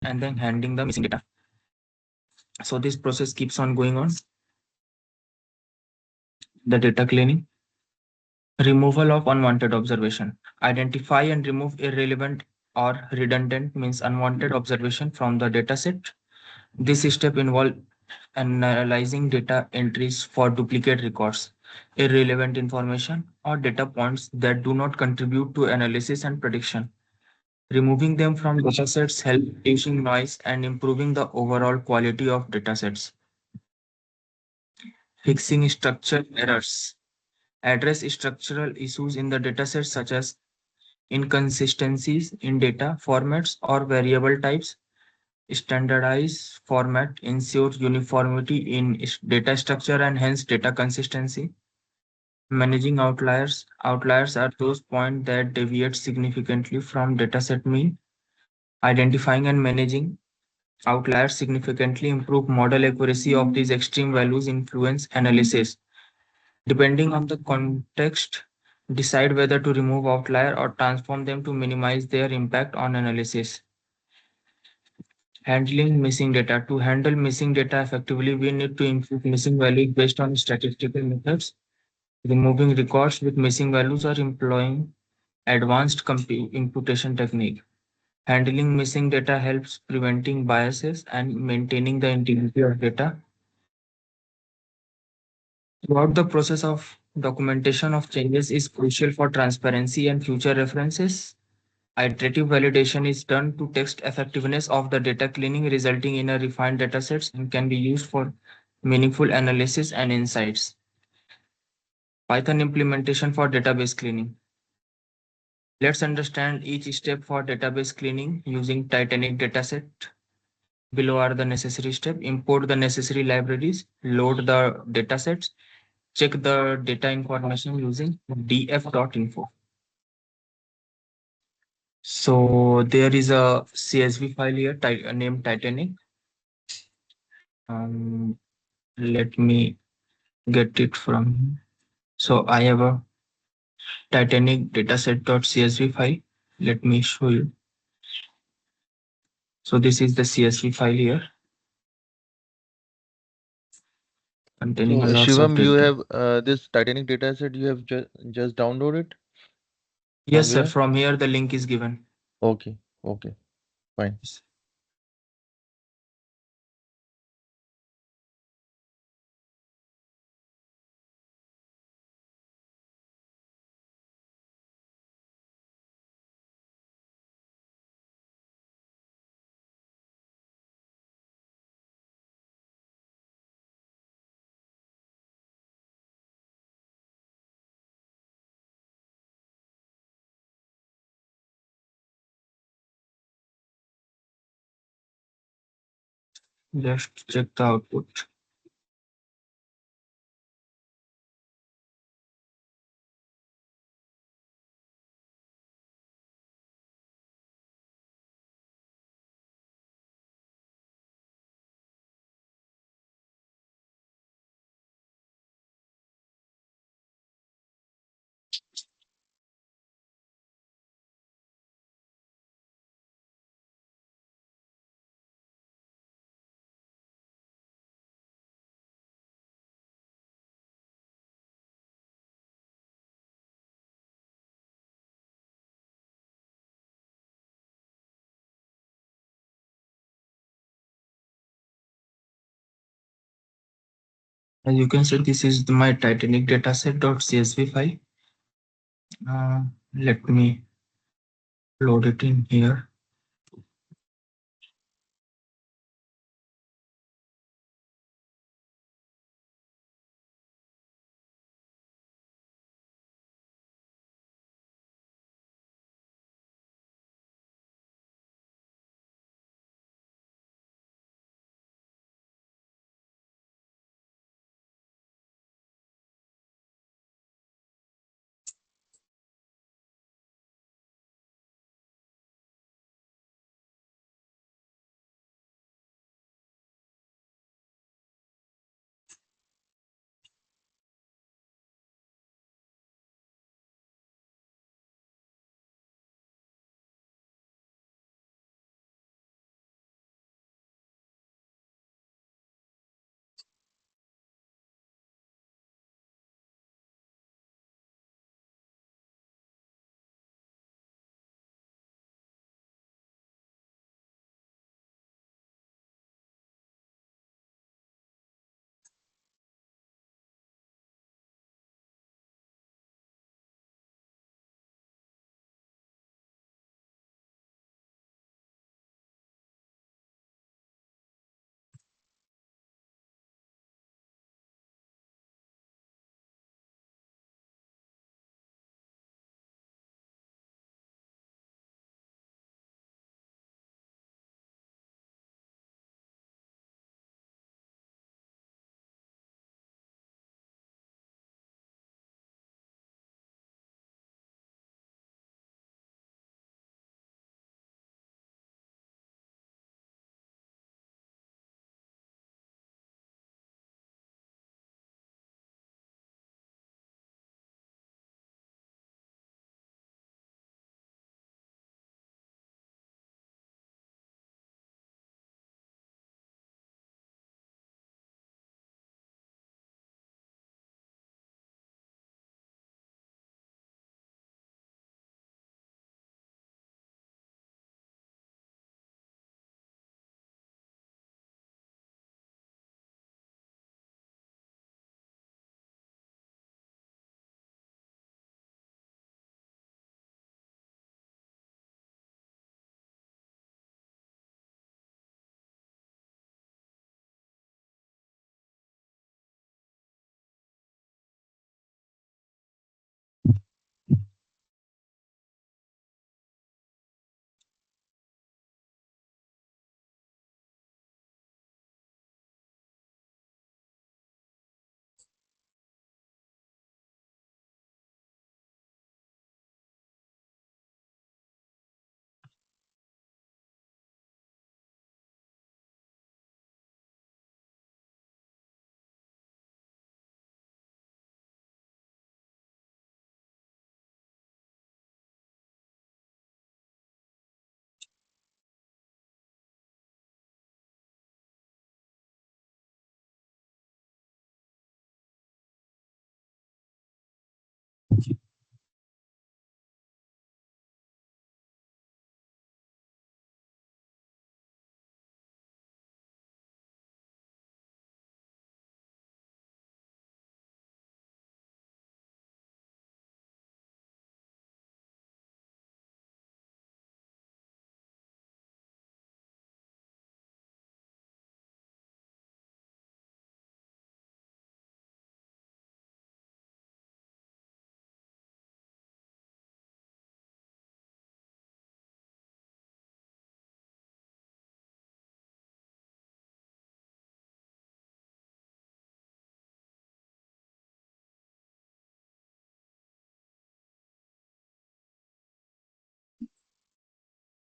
and then handling the missing data. So this process keeps on going on. The data cleaning, removal of unwanted observation. Identify and remove irrelevant or redundant means unwanted observation from the dataset. This step involves analyzing data entries for duplicate records, irrelevant information, or data points that do not contribute to analysis and prediction. Removing them from datasets helps reducing noise and improving the overall quality of datasets. Fixing structural errors. Address structural issues in the dataset such as inconsistencies in data formats or variable types. Standardized format ensures uniformity in data structure and hence data consistency. Managing outliers. Outliers are those points that deviate significantly from dataset mean. Identifying and managing outliers significantly improve model accuracy of these extreme values influence analysis. Depending on the context, decide whether to remove outlier or transform them to minimize their impact on analysis. Handling missing data. To handle missing data effectively, we need to impute missing values based on statistical methods, removing records with missing values, or employing advanced imputation technique. Handling missing data helps preventing biases and maintaining the integrity of data. Throughout the process of documentation of changes is crucial for transparency and future references. Iterative validation is done to test effectiveness of the data cleaning, resulting in a refined datasets and can be used for meaningful analysis and insights. Python implementation for database cleaning. Let's understand each step for database cleaning using Titanic dataset. Below are the necessary steps. Import the necessary libraries, load the datasets, check the data information using df.info. So there is a CSV file here named Titanic. Um, Let me get it from. So I have a Titanic dataset.csv file. Let me show you. So this is the CSV file here containing a So lots of Shivam, you data. have this Titanic dataset you have just downloaded Yes, from sir. where? From here the link is given. Okay, okay, fine. Just check the output. As you can see, this is my Titanic dataset.csv file. Uh, Let me load it in here.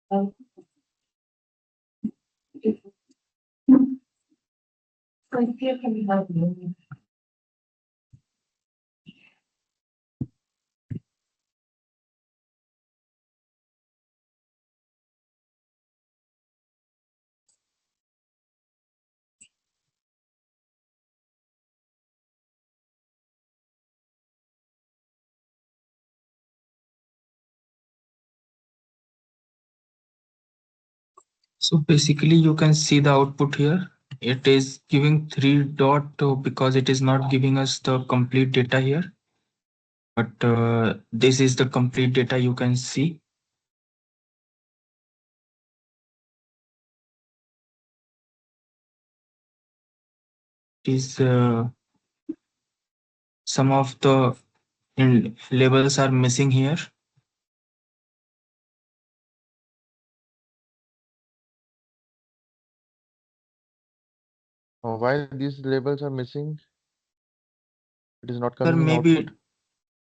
So basically you can see the output here. It is giving three dot because it is not giving us the complete data here. But this is the complete data you can see. It is some of the labels are missing here. Why these labels are missing? It is not Sir, coming in output.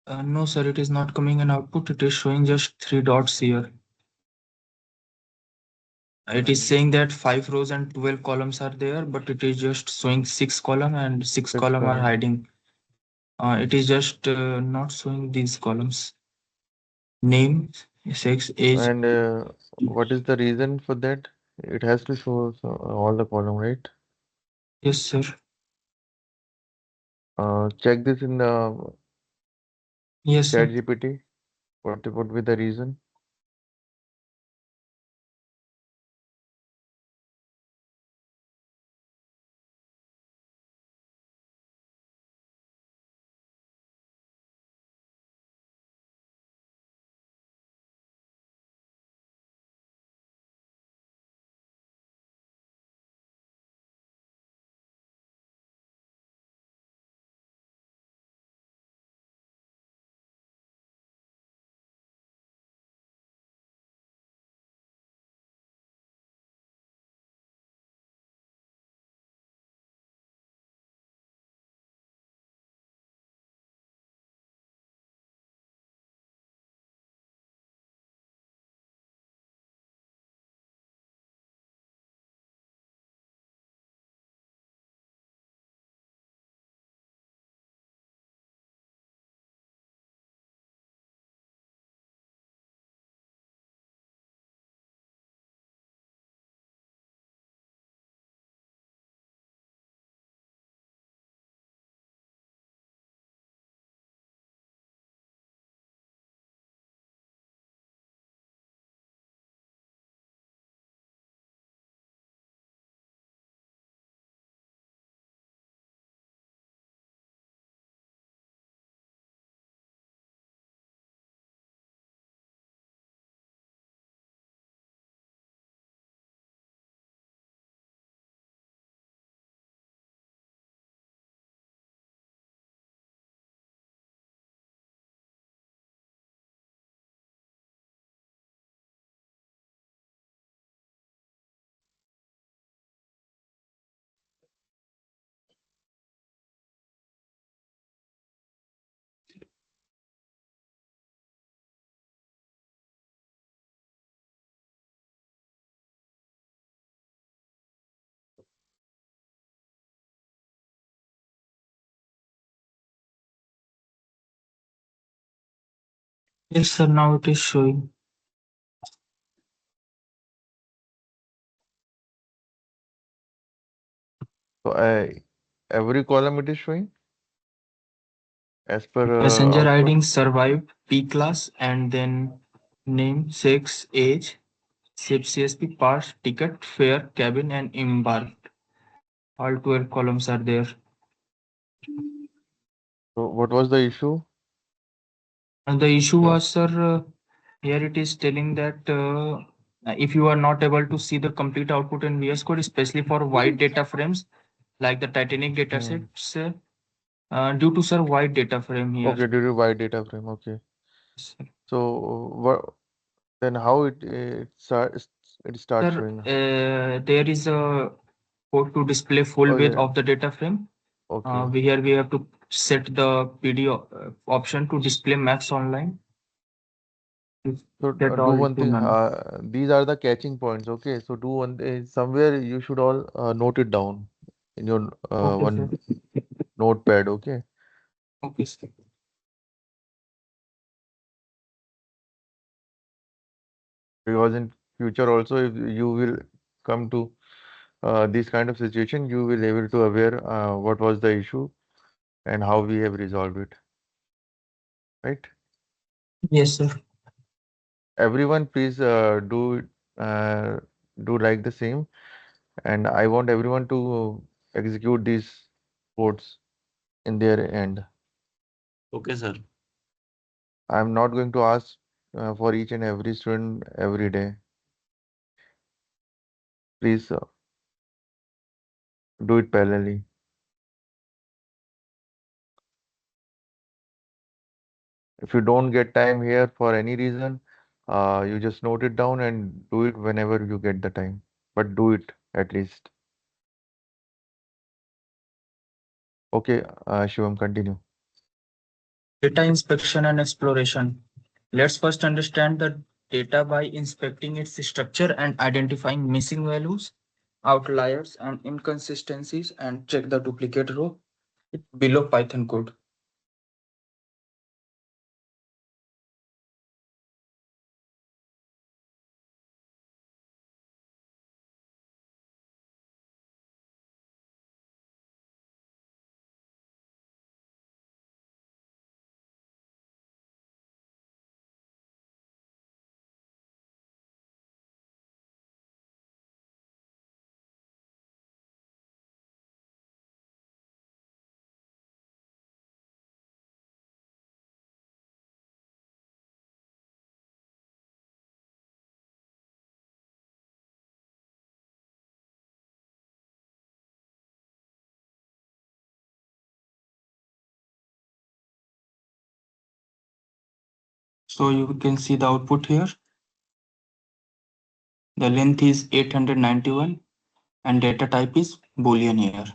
maybe no, sir, it is not coming in output. It is showing just three dots here. It is saying that 5 rows and 12 columns are there, but it is just showing 6 column and six Six column are column. hiding. It is just not showing these columns. Name, sex, age. And what is the reason for that? It has to show all the column, right? Yes, sir. Check this in the Yes, chat sir. GPT. What would be the reason? Yes, sir. Now it is showing. So every column it is showing as per Passenger output. ID survived, P class, and then name, sex, age, ship CSP, pass, ticket, fare, cabin, and embarked. All 12 columns are there. So what was the issue? And the issue Yeah. was, sir, here it is telling that if you are not able to see the complete output in VS Code, especially for wide data frames like the Titanic Hmm. datasets, due to sir wide data frame here. Okay, due to wide data frame. Okay. So what then how it starts Sir, showing? there is a code to display full Oh width yeah. of the data frame. Okay. We have to set the PD option to display max online. So That do all one to thing. none. These are the catching points. Okay. So do one thing. Somewhere you should all note it down in your Okay, sir. one notepad. Okay. Okay, sir. Because in future also, if you will come to this kind of situation, you will able to aware what was the issue and how we have resolved it. Right. Yes, sir. Everyone, please uh, do like the same. And I want everyone to execute these codes in their end. Okay, sir. I'm not going to ask for each and every student every day. Please do it parallelly. If you don't get time here for any reason, you just note it down and do it whenever you get the time. But do it at least. Okay, Shivam, continue. Data inspection and exploration. Let's first understand the data by inspecting its structure and identifying missing values, outliers, and inconsistencies, and check the duplicate row below Python code. So you can see the output here. The length is 891 and data type is Boolean here.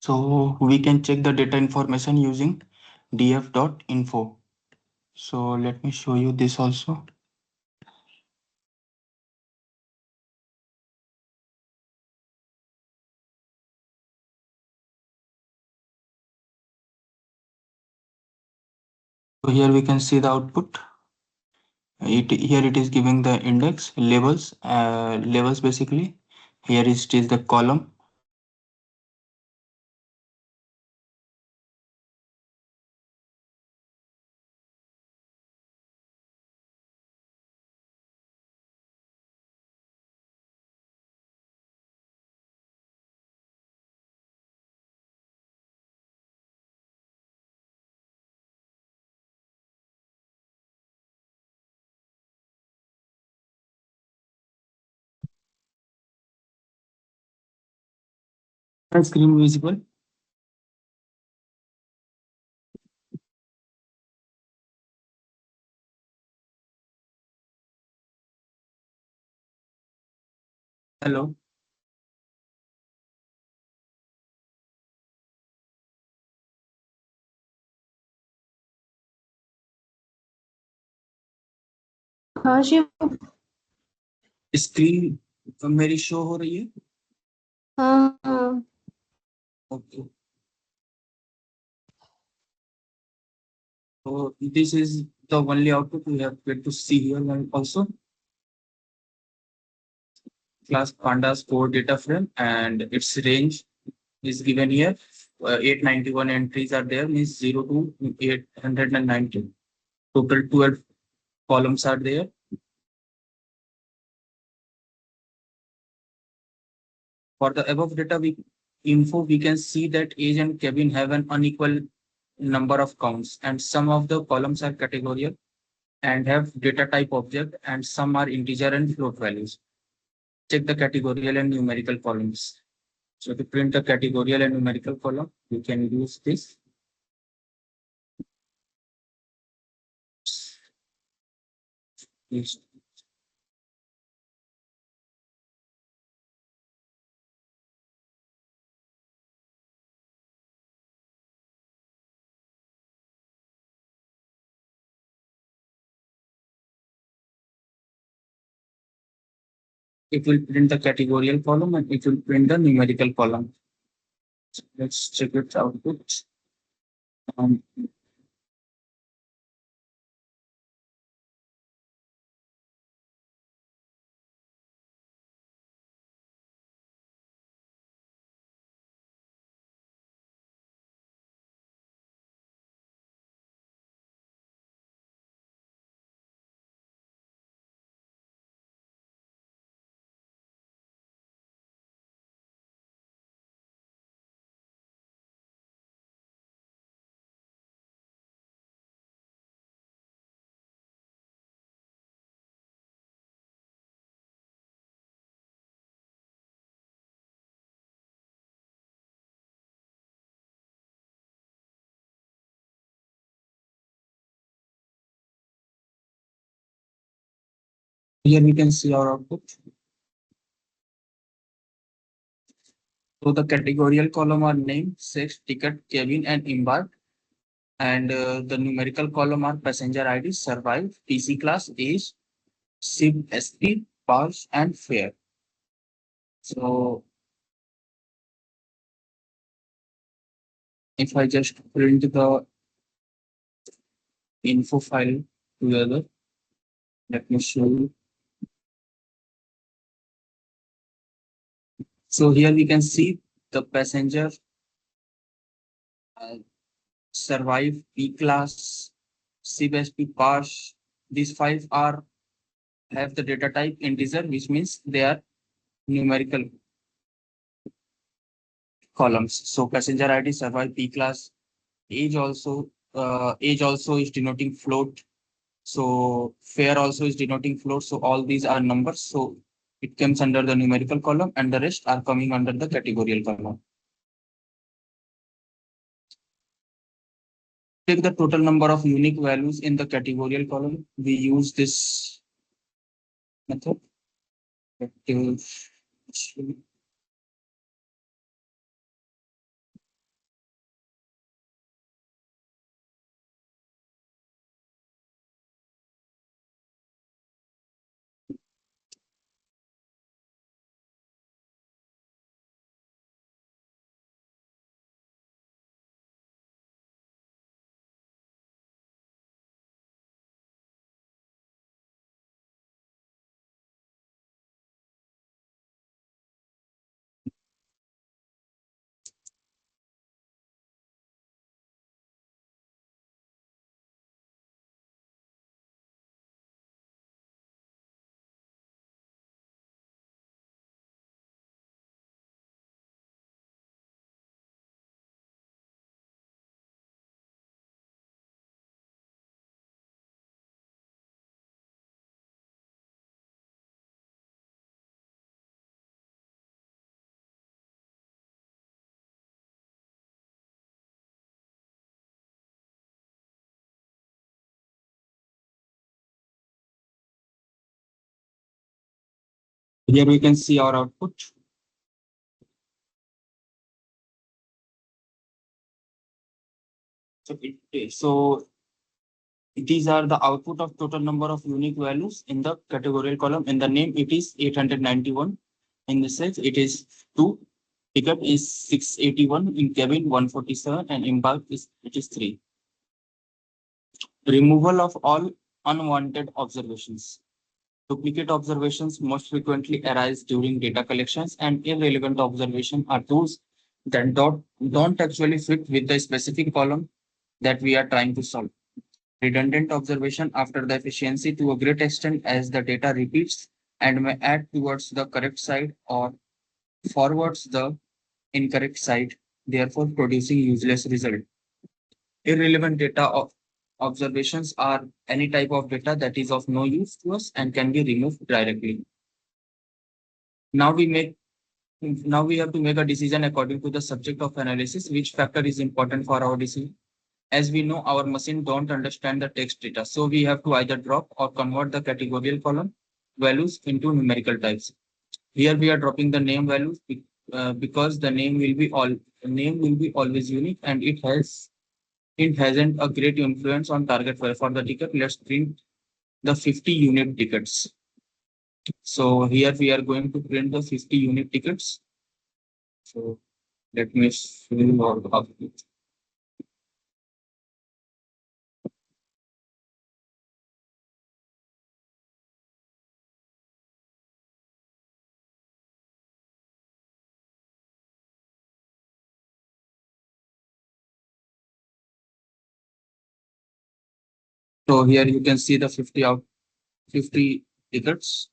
So we can check the data information using df.info. So let me show you this also. So here we can see the output. Here it is giving the index labels basically. Here is the column. And screen visible. Hello. हाँ Shiv. Screen मेरी show हो रही है. हाँ हाँ। Okay. So this is the only output we have get to see here, and also class pandas core data frame and its range is given here. 891 entries are there, means 0 to 890. Total 12 columns are there. For the above data info, we can see that age and cabin have an unequal number of counts, and some of the columns are categorical and have data type object, and some are integer and float values. Check the categorical and numerical columns. So to print the categorical and numerical column, we can use this Yes. It will print the categorical column and it will print the numerical column. So let's check its output. Um, Here we can see our output. So the categorical column are name, sex, ticket, cabin, and embark. And the numerical column are passenger ID, survive, TC class, age, SIB, SP, pass, and fare. So if I just print the info file together, let me show you. So here we can see the passenger uh, survive, P class, SIB, SP, pass. These five are have the data type integer, which means they are numerical columns. So passenger ID, survive, P class, age also is denoting float. So fare also is denoting float. So all these are numbers. So it comes under the numerical column and the rest are coming under the categorical column. Take the total number of unique values in the categorical column. We use this method. Here we can see our output. So these are the output of total number of unique values in the categorical column. In the name, it is 891. In the sex, it is 2. Pickup is 681. In cabin, 147. And embark is it is 3. Removal of all unwanted observations. Duplicate observations most frequently arise during data collections, and irrelevant observations are those that don't actually fit with the specific column that we are trying to solve. Redundant observation after the efficiency to a great extent as the data repeats and may add towards the correct side or forwards the incorrect side, therefore producing useless result. Irrelevant data of observations are any type of data that is of no use to us and can be removed directly. Now we make now we have to make a decision according to the subject of analysis, which factor is important for our decision. As we know, our machine don't understand the text data. So we have to either drop or convert the categorical column values into numerical types. Here we are dropping the name values because the name will be always unique, and it hasn't a great influence on target value. For the ticket, let's print the 50 unit tickets. So here we are going to print the 50 unit tickets. So let me fill all of it. So here you can see the 50 tickets.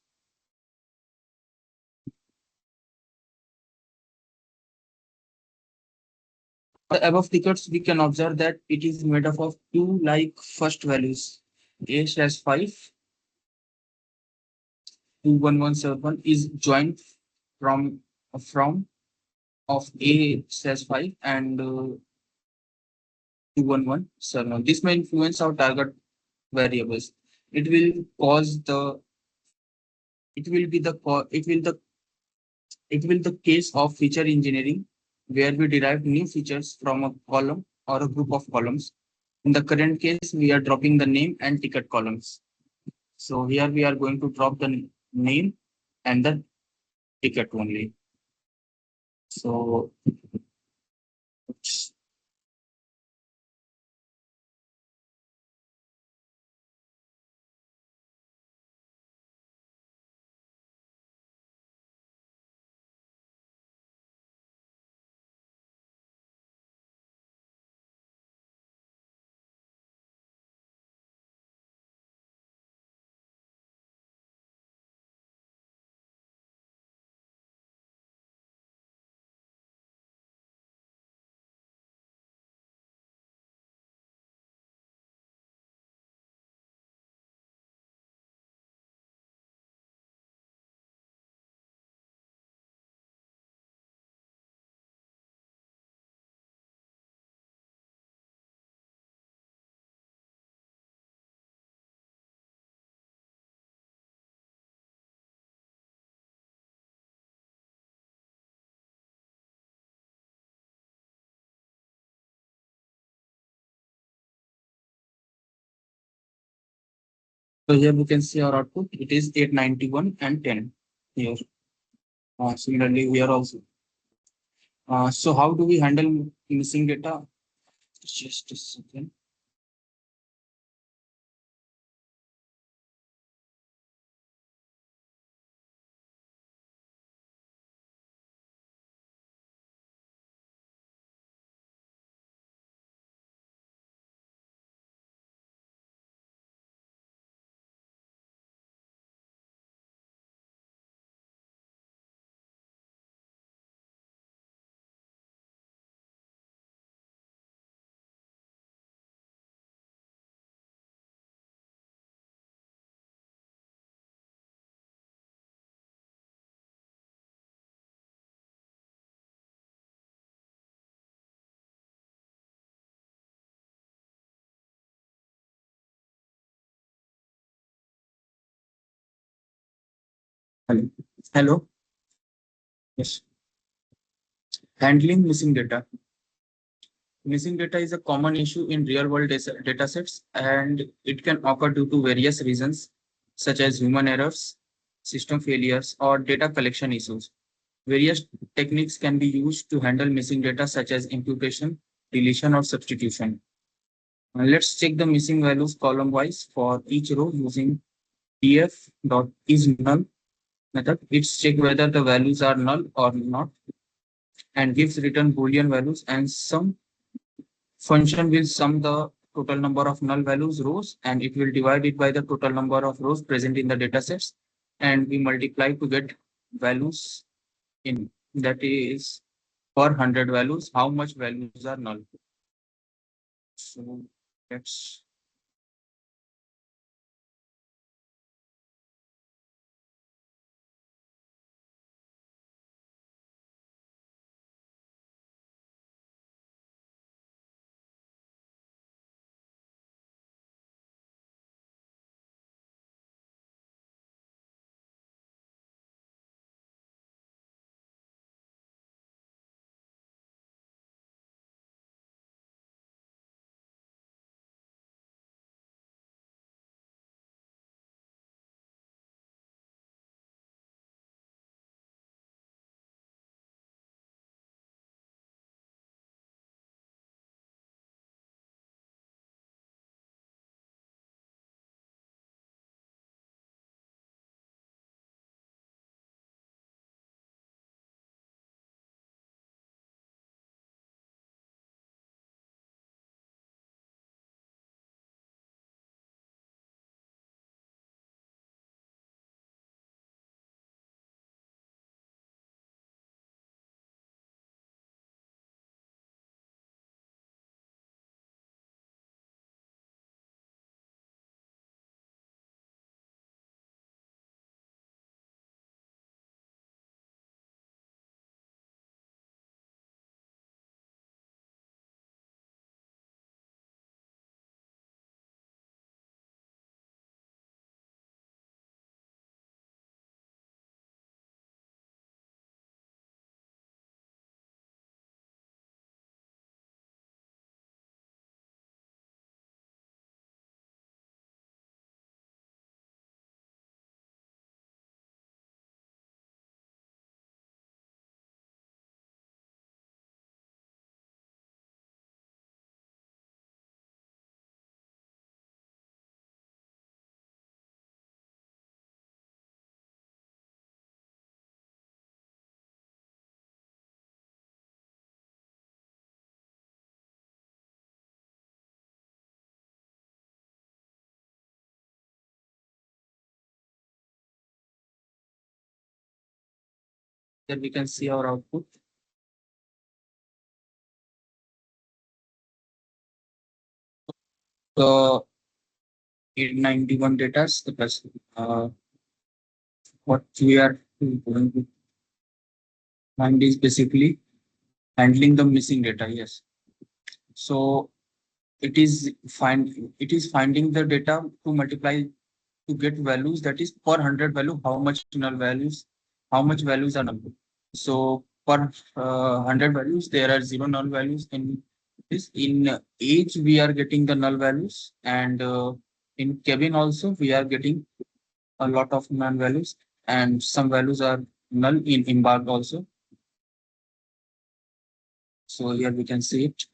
The above tickets, we can observe that it is made up of two like first values. A/5 21171 is joined from of A/5 and 21171. This may influence our target variables. It will cause the it will be the co- it will the case of feature engineering where we derive new features from a column or a group of columns. In the current case, we are dropping the name and ticket columns. So here we are going to drop the name and the ticket only. So So here we can see our output. It is 891 and 10 here. Similarly, here also. So how do we handle missing data? Just a second. Hello. Hello. Yes. Handling missing data. Missing data is a common issue in real-world data sets, and it can occur due to various reasons, such as human errors, system failures, or data collection issues. Various techniques can be used to handle missing data, such as imputation, deletion, or substitution. Let's check the missing values column-wise for each row using df.isNull method. It's check whether the values are null or not and gives return Boolean values, and some function will sum the total number of null values rows, and it will divide it by the total number of rows present in the data sets, and we multiply to get values in that is per 100 values how much values are null. So let's Here we can see our output. The 891 data, the best, what we are going to find is basically handling the missing data. Yes. So it is finding the data to multiply to get values, that is per 100 value, how much null values, how much values are null. So per 100 values, there are 0 null values in this. In age, we are getting the null values, and in cabin also, we are getting a lot of null values, and some values are null in embark also. So here we can see it.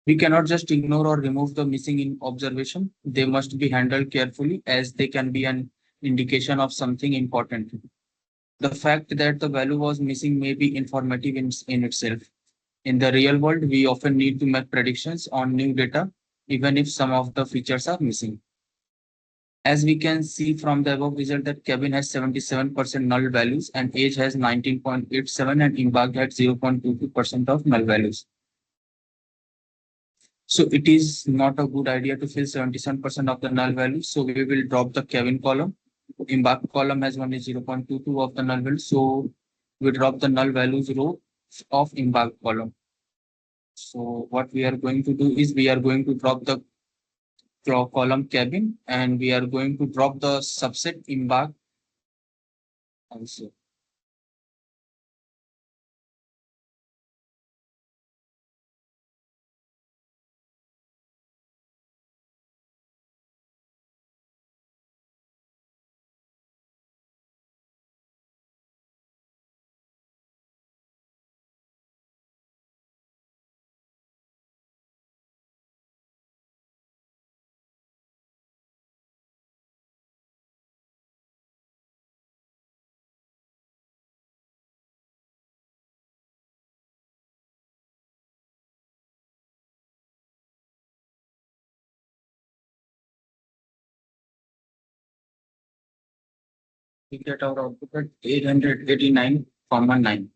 We cannot just ignore or remove the missing in observation. They must be handled carefully as they can be an indication of something important. The fact that the value was missing may be informative in itself. In the real world, we often need to make predictions on new data, even if some of the features are missing. As we can see from the above result that cabin has 77% null values and age has 19.87 and embark had 0.22% of null values. So it is not a good idea to fill 77% of the null values. So we will drop the cabin column. Embark column has only 0.22 of the null values. So we drop the null values row of embark column. So what we are going to do is we are going to drop the column cabin and we are going to drop the subset embark also. We get our output at 889,9.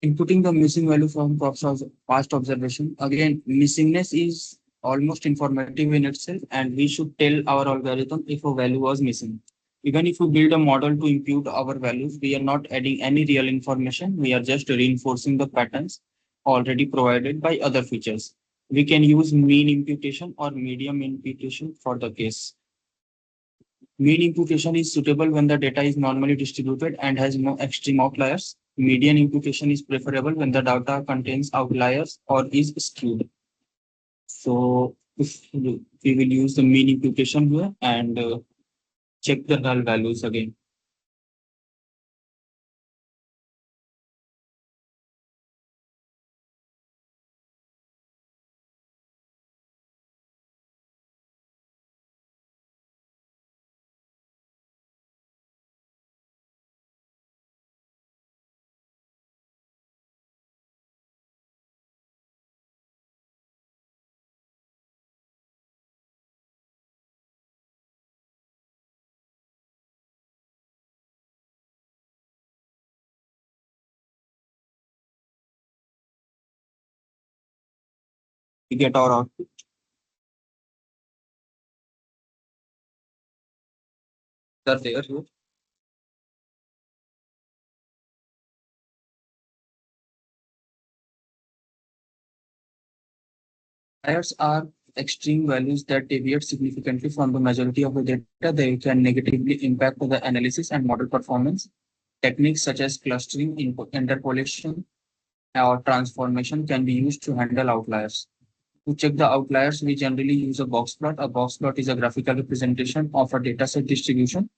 Inputting the missing value from prof's past observation. Again, missingness is almost informative in itself, and we should tell our algorithm if a value was missing. Even if we build a model to impute our values, we are not adding any real information. We are just reinforcing the patterns already provided by other features. We can use mean imputation or median imputation for the case. Mean imputation is suitable when the data is normally distributed and has no extreme outliers. Median imputation is preferable when the data contains outliers or is skewed. So if we will use the mean imputation here and check the null values again. We get our output. They're there here. Outliers are extreme values that deviate significantly from the majority of the data. They can negatively impact the analysis and model performance. Techniques such as clustering, interpolation, or transformation can be used to handle outliers. To check the outliers, we generally use a box plot. A box plot is a graphical representation of a dataset distribution.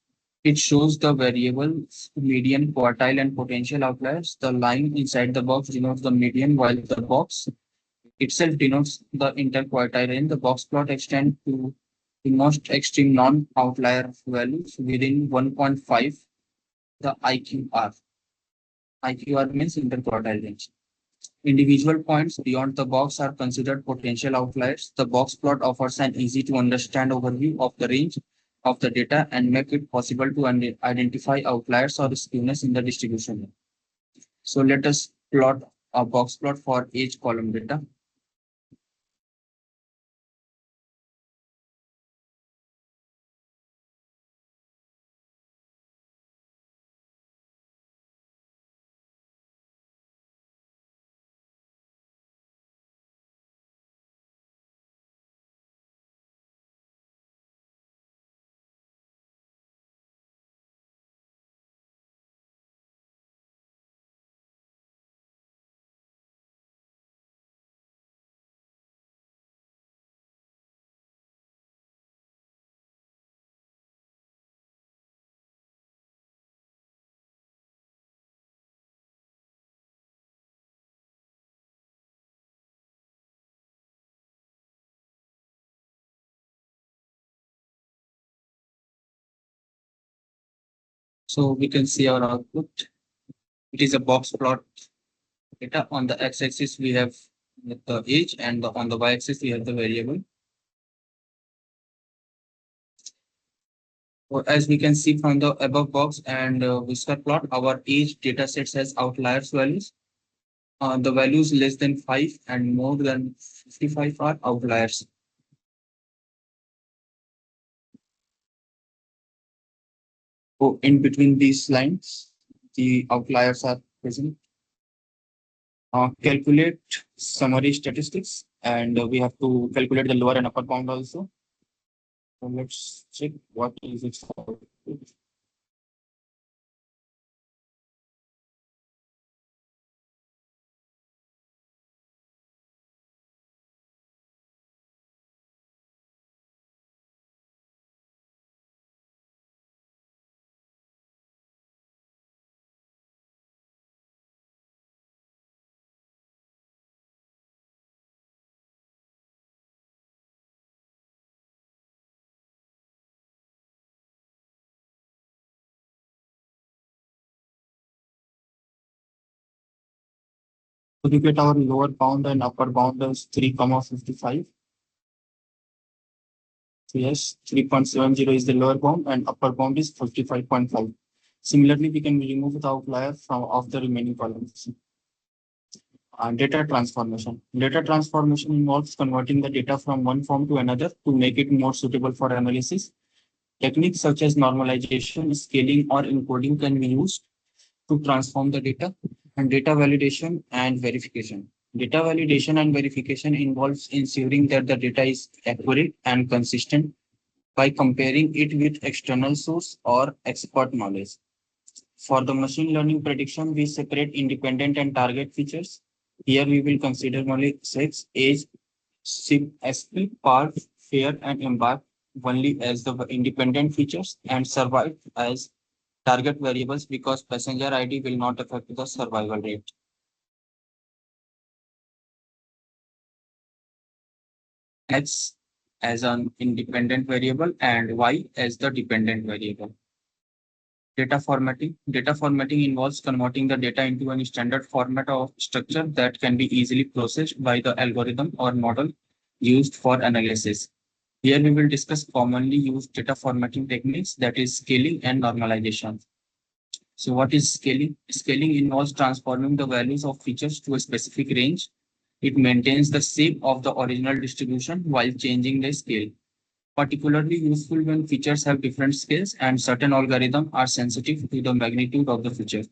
It shows the variables median, quartile, and potential outliers. The line inside the box denotes the median, while the box itself denotes the interquartile range. The box plot extends to the most extreme non-outlier values within 1.5 the IQR. IQR means interquartile range. Individual points beyond the box are considered potential outliers. The box plot offers an easy to understand overview of the range of the data and make it possible to identify outliers or skewness in the distribution. So let us plot a box plot for each column data. So we can see our output. It is a box plot data. On the x-axis, we have the age, and on the y-axis, we have the variable. So as we can see from the above box and whisker plot, our age data sets has outliers values. The values less than 5 and more than 55 are outliers. So in between these lines, the outliers are present. Calculate summary statistics, and we have to calculate the lower and upper bound also. So let's check what is its output. So we get our lower bound and upper bound is 3,55. So yes, 3.70 is the lower bound and upper bound is 55.5. Similarly, we can remove the outlier from of the remaining columns. Data transformation. Data transformation involves converting the data from one form to another to make it more suitable for analysis. Techniques such as normalization, scaling, or encoding can be used to transform the data, and data validation and verification. Data validation and verification involves ensuring that the data is accurate and consistent by comparing it with external source or expert knowledge. For the machine learning prediction, we separate independent and target features. Here we will consider only sex, age, SIP, SP, PAR, fair, and embark only as the independent features and survive as target variables because passenger ID will not affect the survival rate. X as an independent variable and Y as the dependent variable. Data formatting. Data formatting involves converting the data into a standard format of structure that can be easily processed by the algorithm or model used for analysis. Here we will discuss commonly used data formatting techniques, that is scaling and normalization. So what is scaling? Scaling involves transforming the values of features to a specific range. It maintains the shape of the original distribution while changing the scale. Particularly useful when features have different scales and certain algorithms are sensitive to the magnitude of the feature.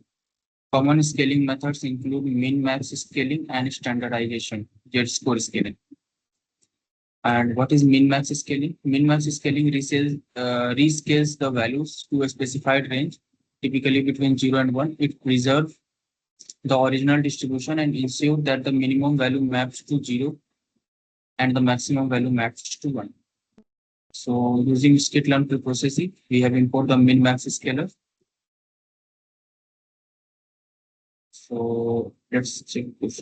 Common scaling methods include min-max scaling and standardization, Z-score scaling. And what is min-max scaling? Min-max scaling rescales the values to a specified range, typically between 0 and 1. It preserves the original distribution and ensures that the minimum value maps to 0 and the maximum value maps to 1. So using skitlearn preprocessing, we have import the min-max scaler. So let's check this.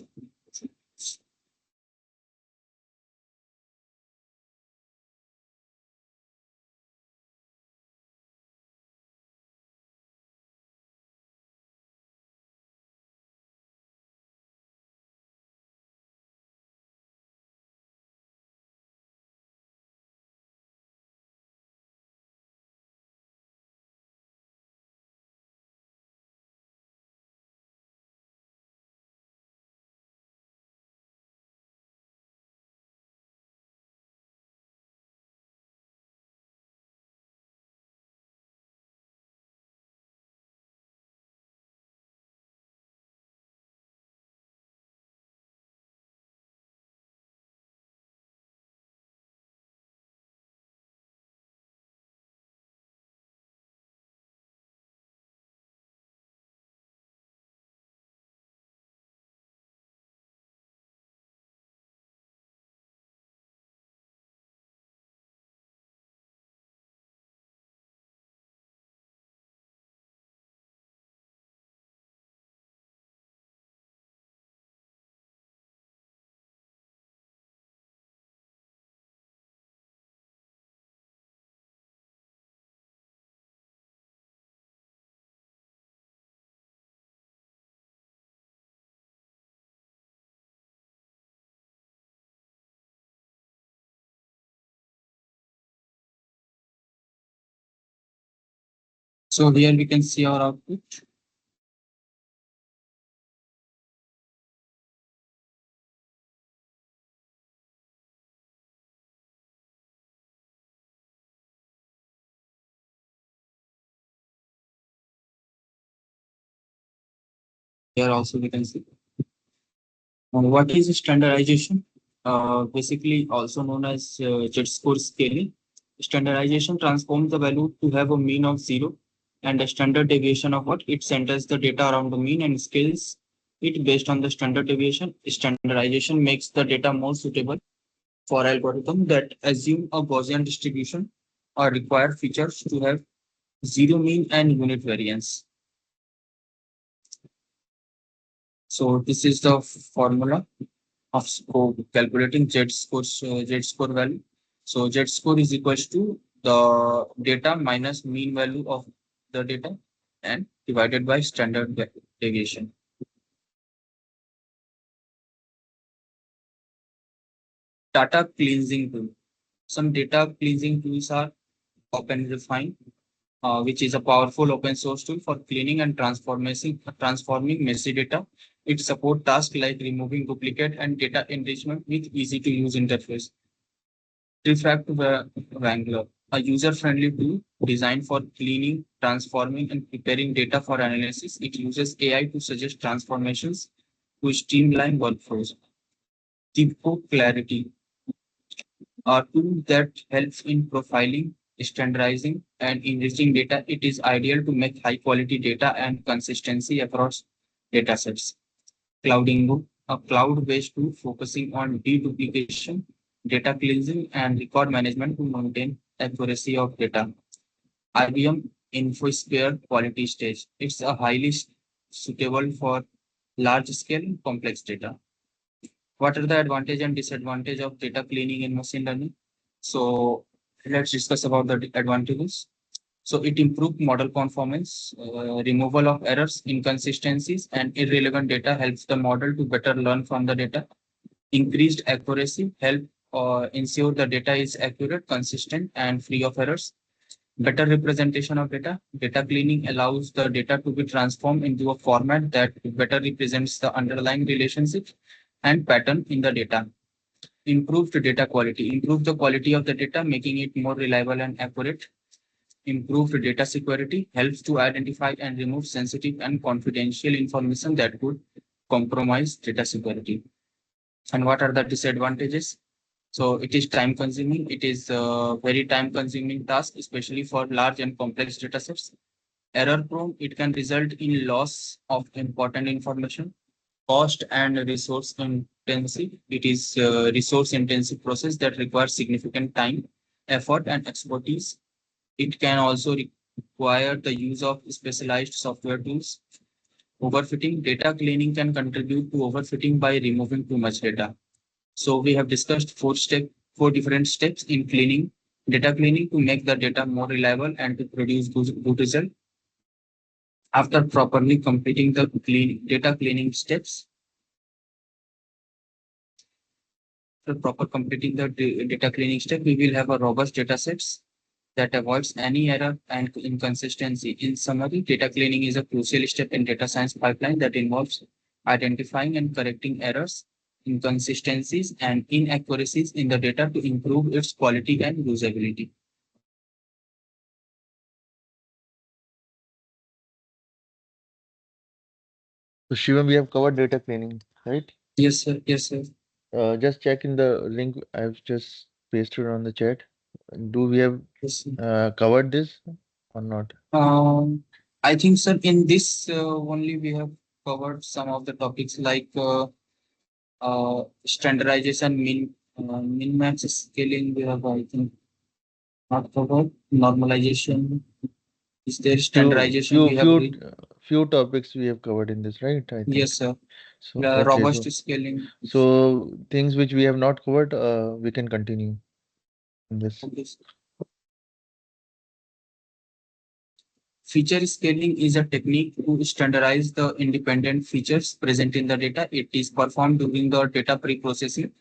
So here we can see our output. Here also we can see. What is standardization? Basically also known as Z-score scaling. Standardization transforms the value to have a mean of 0 and a standard deviation of what? It centers the data around the mean and scales it based on the standard deviation. Standardization makes the data more suitable for algorithms that assume a Gaussian distribution or require features to have zero mean and unit variance. So this is the formula of score calculating Z score value. So Z score is equals to the data minus mean value of the data and divided by standard deviation. Data cleansing tool. Some data cleansing tools are OpenRefine, which is a powerful open source tool for cleaning and transforming messy data. It supports tasks like removing duplicate and data enrichment with easy to use interface. Refract Wrangler, a user-friendly tool designed for cleaning, transforming, and preparing data for analysis. It uses AI to suggest transformations to streamline workflows. Typo Clarity, a tool that helps in profiling, standardizing, and enriching data. It is ideal to make high-quality data and consistency across datasets. Cloudingo, a cloud-based tool focusing on deduplication, data cleansing, and record management to maintain accuracy of data. IBM InfoSphere Quality Stage. It's a highly suitable for large-scale complex data. What are the advantage and disadvantage of data cleaning in machine learning? So let's discuss about the advantages. So it improves model performance, removal of errors, inconsistencies, and irrelevant data helps the model to better learn from the data. Increased accuracy help ensure the data is accurate, consistent, and free of errors. Better representation of data. Data cleaning allows the data to be transformed into a format that better represents the underlying relationship and pattern in the data. Improved data quality. Improve the quality of the data, making it more reliable and accurate. Improved data security helps to identify and remove sensitive and confidential information that could compromise data security. And what are the disadvantages? So it is time consuming. It is a very time consuming task, especially for large and complex data sets. Error prone, it can result in loss of important information. Cost and resource intensive. It is a resource intensive process that requires significant time, effort, and expertise. It can also require the use of specialized software tools. Overfitting, data cleaning can contribute to overfitting by removing too much data. So we have discussed four different steps in cleaning, data cleaning to make the data more reliable and to produce good result. After properly completing the data cleaning steps, after proper completing the data cleaning step, we will have a robust data sets that avoids any error and inconsistency. In summary, data cleaning is a crucial step in data science pipeline that involves identifying and correcting errors, inconsistencies, and inaccuracies in the data to improve its quality and usability. So Shivam, we have covered data cleaning, right? Yes, sir. Yes, sir. Just check in the link I've just pasted on the chat. Do we have Yes, sir. covered this or not? I think, sir, in this only we have covered some of the topics like standardization, min max scaling. We have, I think, not covered. Normalization. Is there Few standardization? few We have few few topics we have covered in this, right? I think. yes, sir. So okay, Robust scaling. so things which we have not covered, we can continue in this. Okay. Feature scaling is a technique to standardize the independent features present in the data. It is performed during the data pre-processing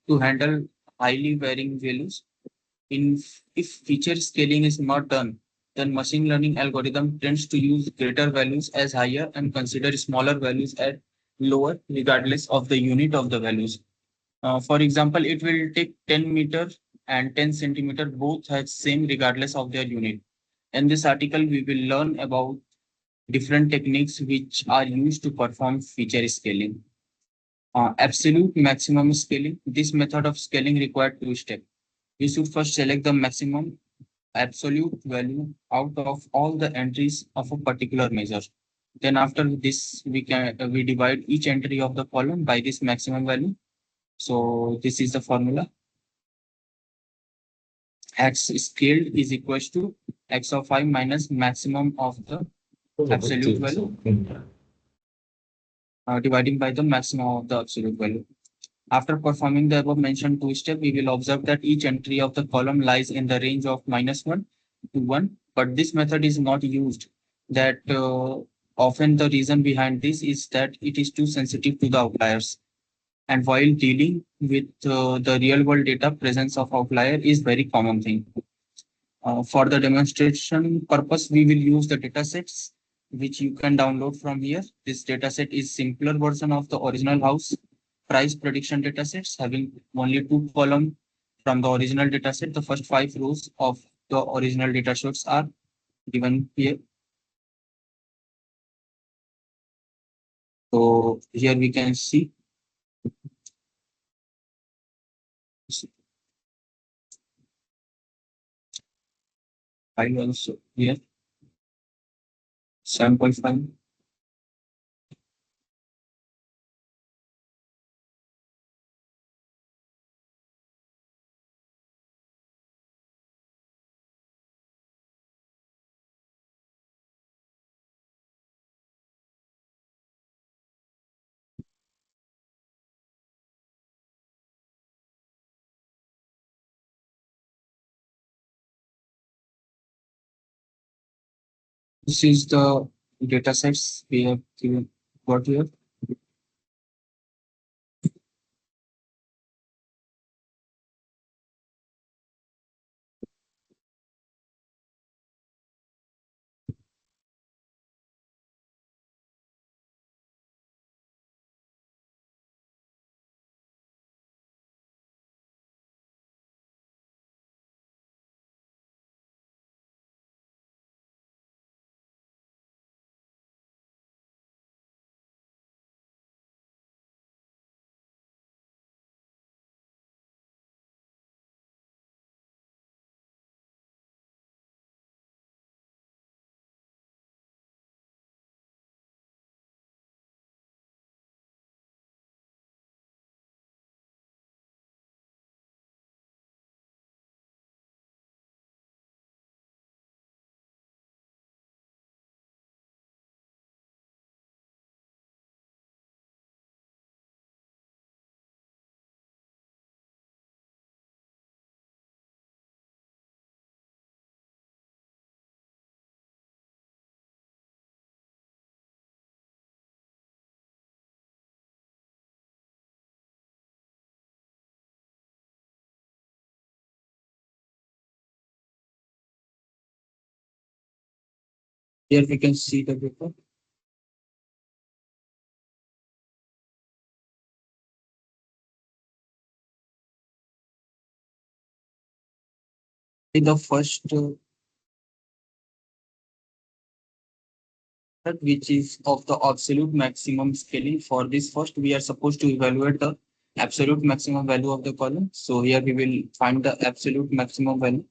to handle highly varying values. If feature scaling is not done, then machine learning algorithm tends to use greater values as higher and consider smaller values as lower, regardless of the unit of the values. For example, it will take 10 meter and 10 centimeter both has same regardless of their unit. In this article, we will learn about different techniques which are used to perform feature scaling. Absolute maximum scaling. This method of scaling requires two steps. We should first select the maximum absolute value out of all the entries of a particular measure. Then after this, we divide each entry of the column by this maximum value. So this is the formula. X scaled is equals to x of I minus maximum of the absolute value dividing by the maximum of the absolute value. After performing the above mentioned two step, we will observe that each entry of the column lies in the range of -1 to 1, but this method is not used. That often the reason behind this is that it is too sensitive to the outliers. And while dealing with the real world data, presence of outlier is very common thing. For the demonstration purpose, we will use the datasets which you can download from here. This dataset is simpler version of the original house price prediction datasets having only two columns from the original dataset. The first five rows of the original datasets are given here. So here we can see file also here 7.5. This is the datasets we have given got here. Here we can see the paper. The first which is of the absolute maximum scaling. For this first, we are supposed to evaluate the absolute maximum value of the column. So here we will find the absolute maximum value.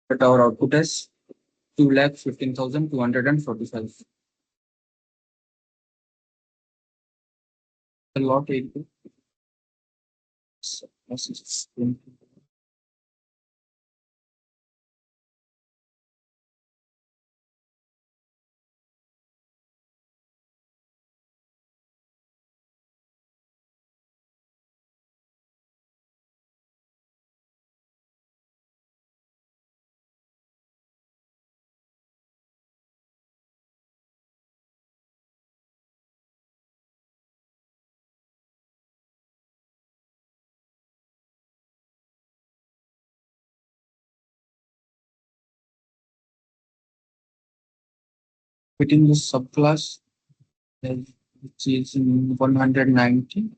but our output is 2,15,245. A lot. Within the subclass, which is in 190,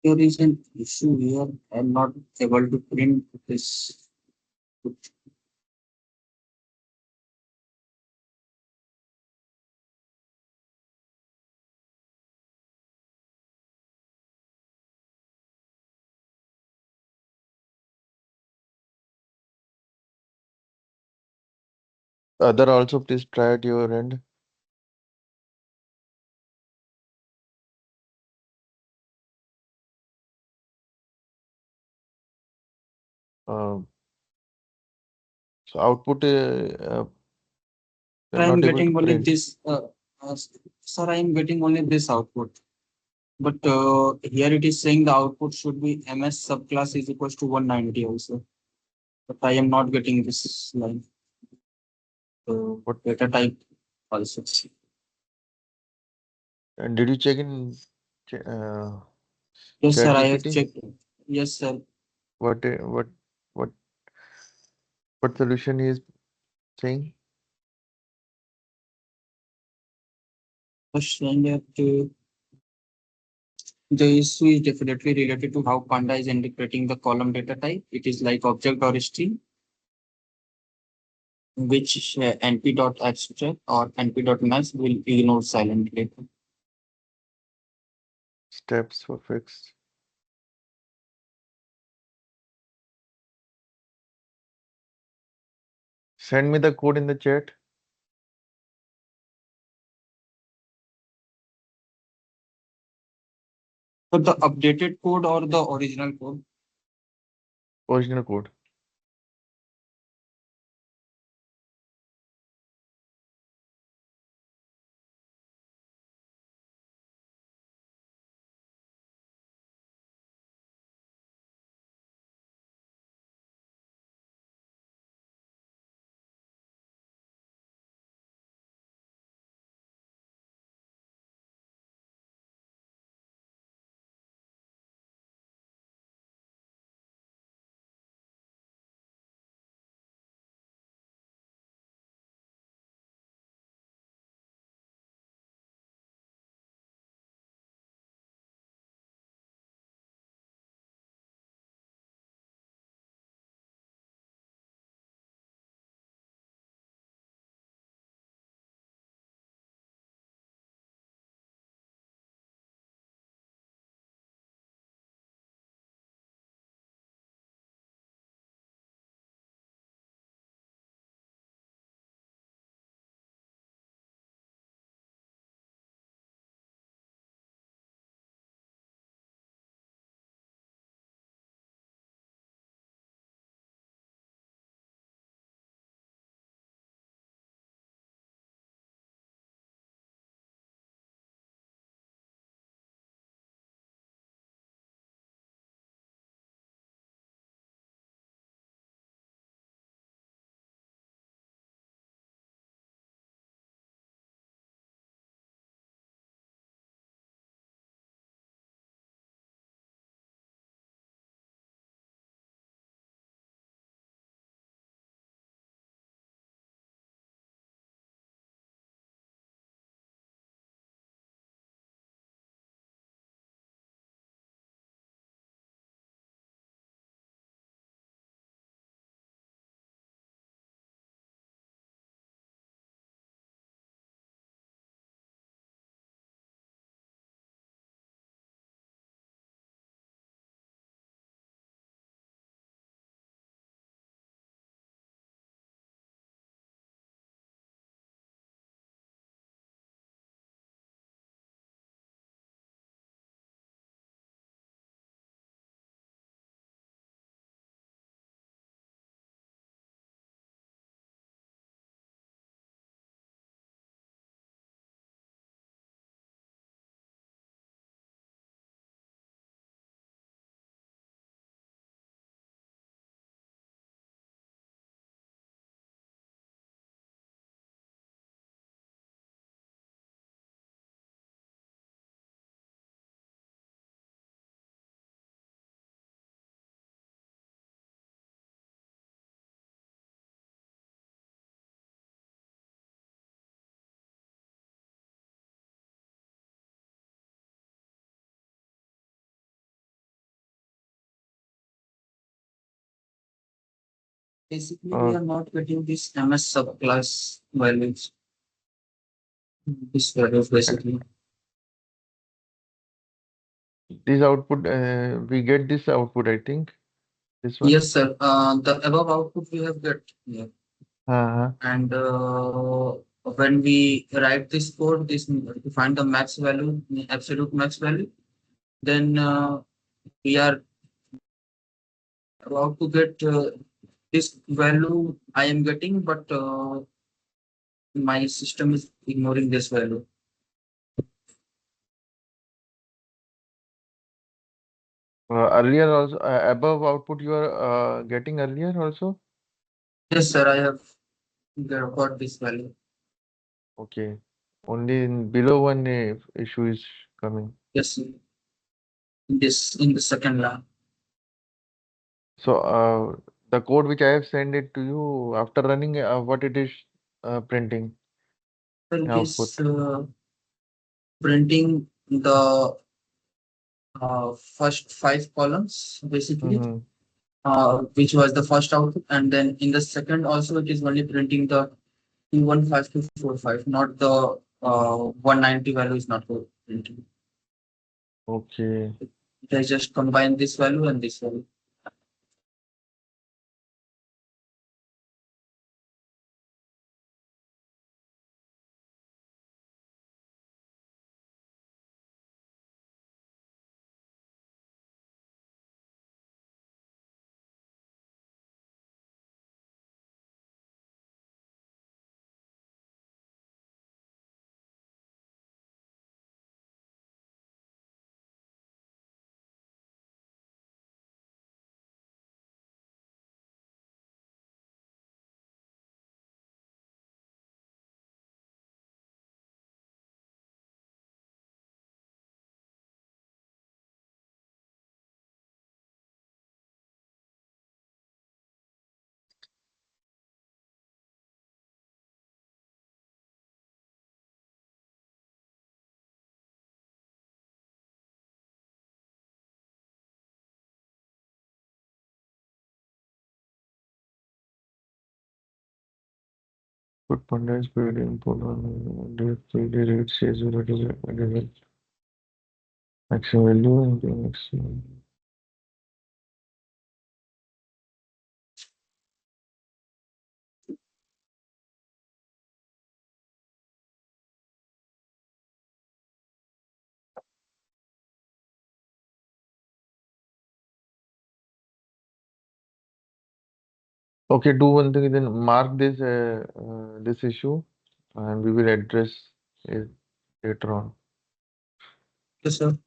There is an issue here. I'm not able to print this. Other also, please try at your end. Um, so output, you're I'm not able to getting only print. this. Uh, Sir, I'm getting only this output. But here it is saying the output should be ms subclass is equals to 190 also. But I am not getting this line. So What? data type also. And did you check in Yes, sir, Chat I have GPT? checked. Yes, sir. What what what solution he is saying? Was saying that the issue is definitely related to how Panda is interpreting the column data type. It is like object or string, which np.abstract or np.max will ignore silently. Steps for fixed. Send me the code in the chat. So the updated code or the original code? Original code. Basically, we Uh, are not getting this MS subclass values. This values basically. this output, we get this output, I think. This one. Yes, sir. The above output we have got here. Uh-huh. And when we write this code, this to find the max value, absolute max value, then we are about to get this value I am getting, but my system is ignoring this value. Earlier also, above output you are getting earlier also? Yes, sir. I have got this value. Okay. Only in below one issue is coming. Yes, in the second line. So the code which I have sent it to you after running, what it is printing So it is output. printing the first five columns basically, Mm-hmm. which was the first output, and then in the second also it is only printing the 215 to 45, not the 190 value is not printing. Okay. It has just combined this value and this value. Put Panda's period input on the 3D rate says that is a maximum value and the maximum. Okay, do one thing then mark this issue and we will address it later on. Yes, sir.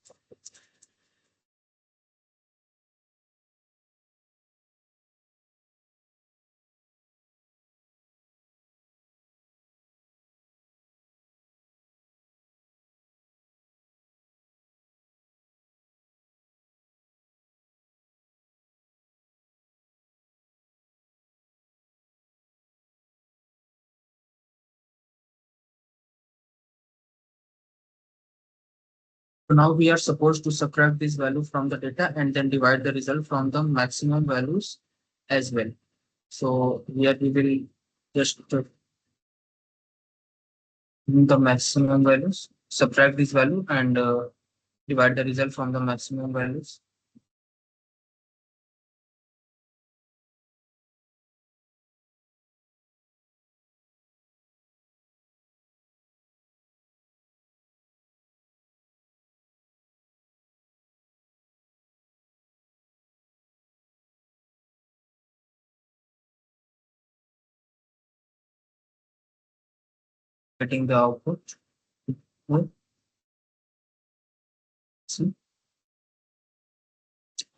So now we are supposed to subtract this value from the data and then divide the result from the maximum values as well. So here we will just the maximum values, subtract this value and divide the result from the maximum values. Getting the output. Hmm. See,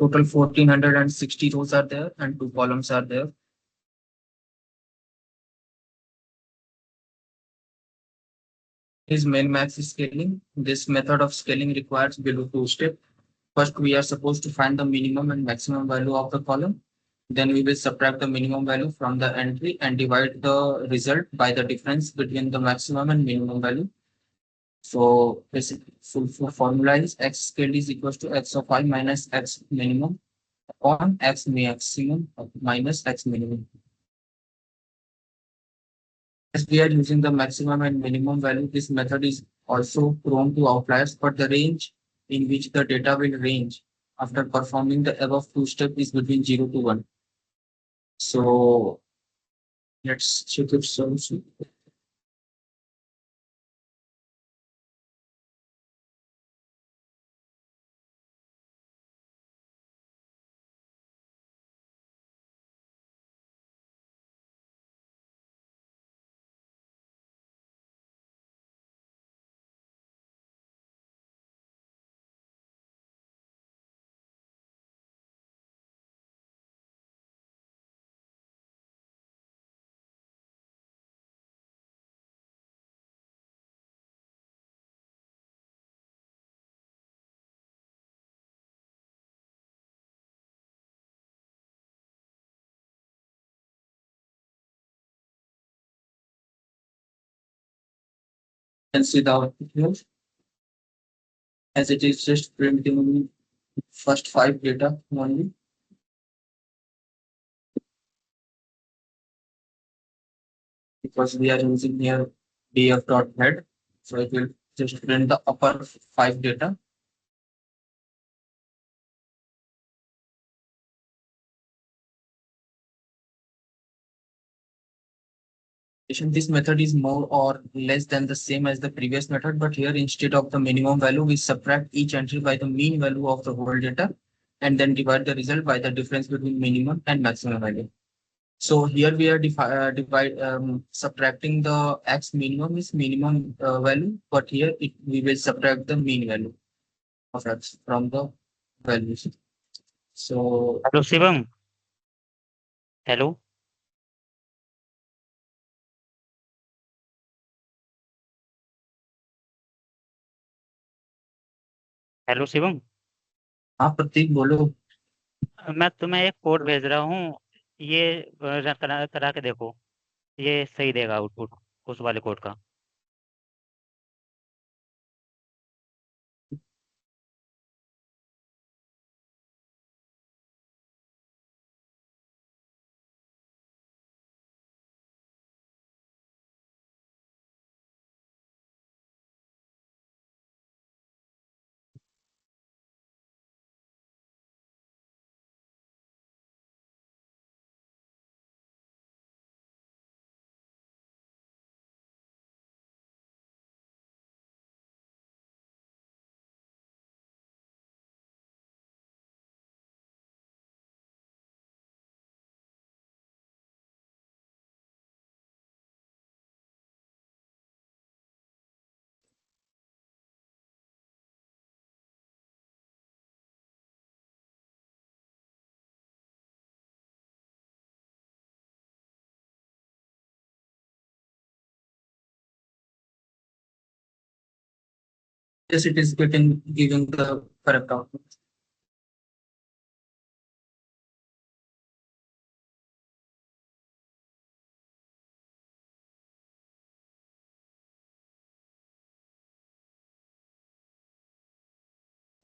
total 1460 rows are there and two columns are there. Is main max scaling. This method of scaling requires below two steps. First, we are supposed to find the minimum and maximum value of the column. Then we will subtract the minimum value from the entry and divide the result by the difference between the maximum and minimum value. So basically, full formula is x scaled is equals to x of I minus x minimum upon x maximum minus x minimum. As we are using the maximum and minimum value, this method is also prone to outliers, but the range in which the data will range after performing the above two step is between 0 to 1. So let's check it solution. And see the output here, as it is just printing first 5 data only, because we are using here df.head. So it will just print the upper 5 data. This method is more or less than the same as the previous method, but here instead of the minimum value, we subtract each entry by the mean value of the whole data and then divide the result by the difference between minimum and maximum value. So here we are subtracting the x minimum is minimum value, but here we will subtract the mean value of x from the values. So Hello, Shivam. Hello. Hello Shivam, हाँ प्रतीक बोलो। मैं तुम्हें एक code भेज रहा हूँ, ये करा के देखो, ये सही देगा आउटपुट उस वाले कोड का। Yes, it is getting giving the correct output.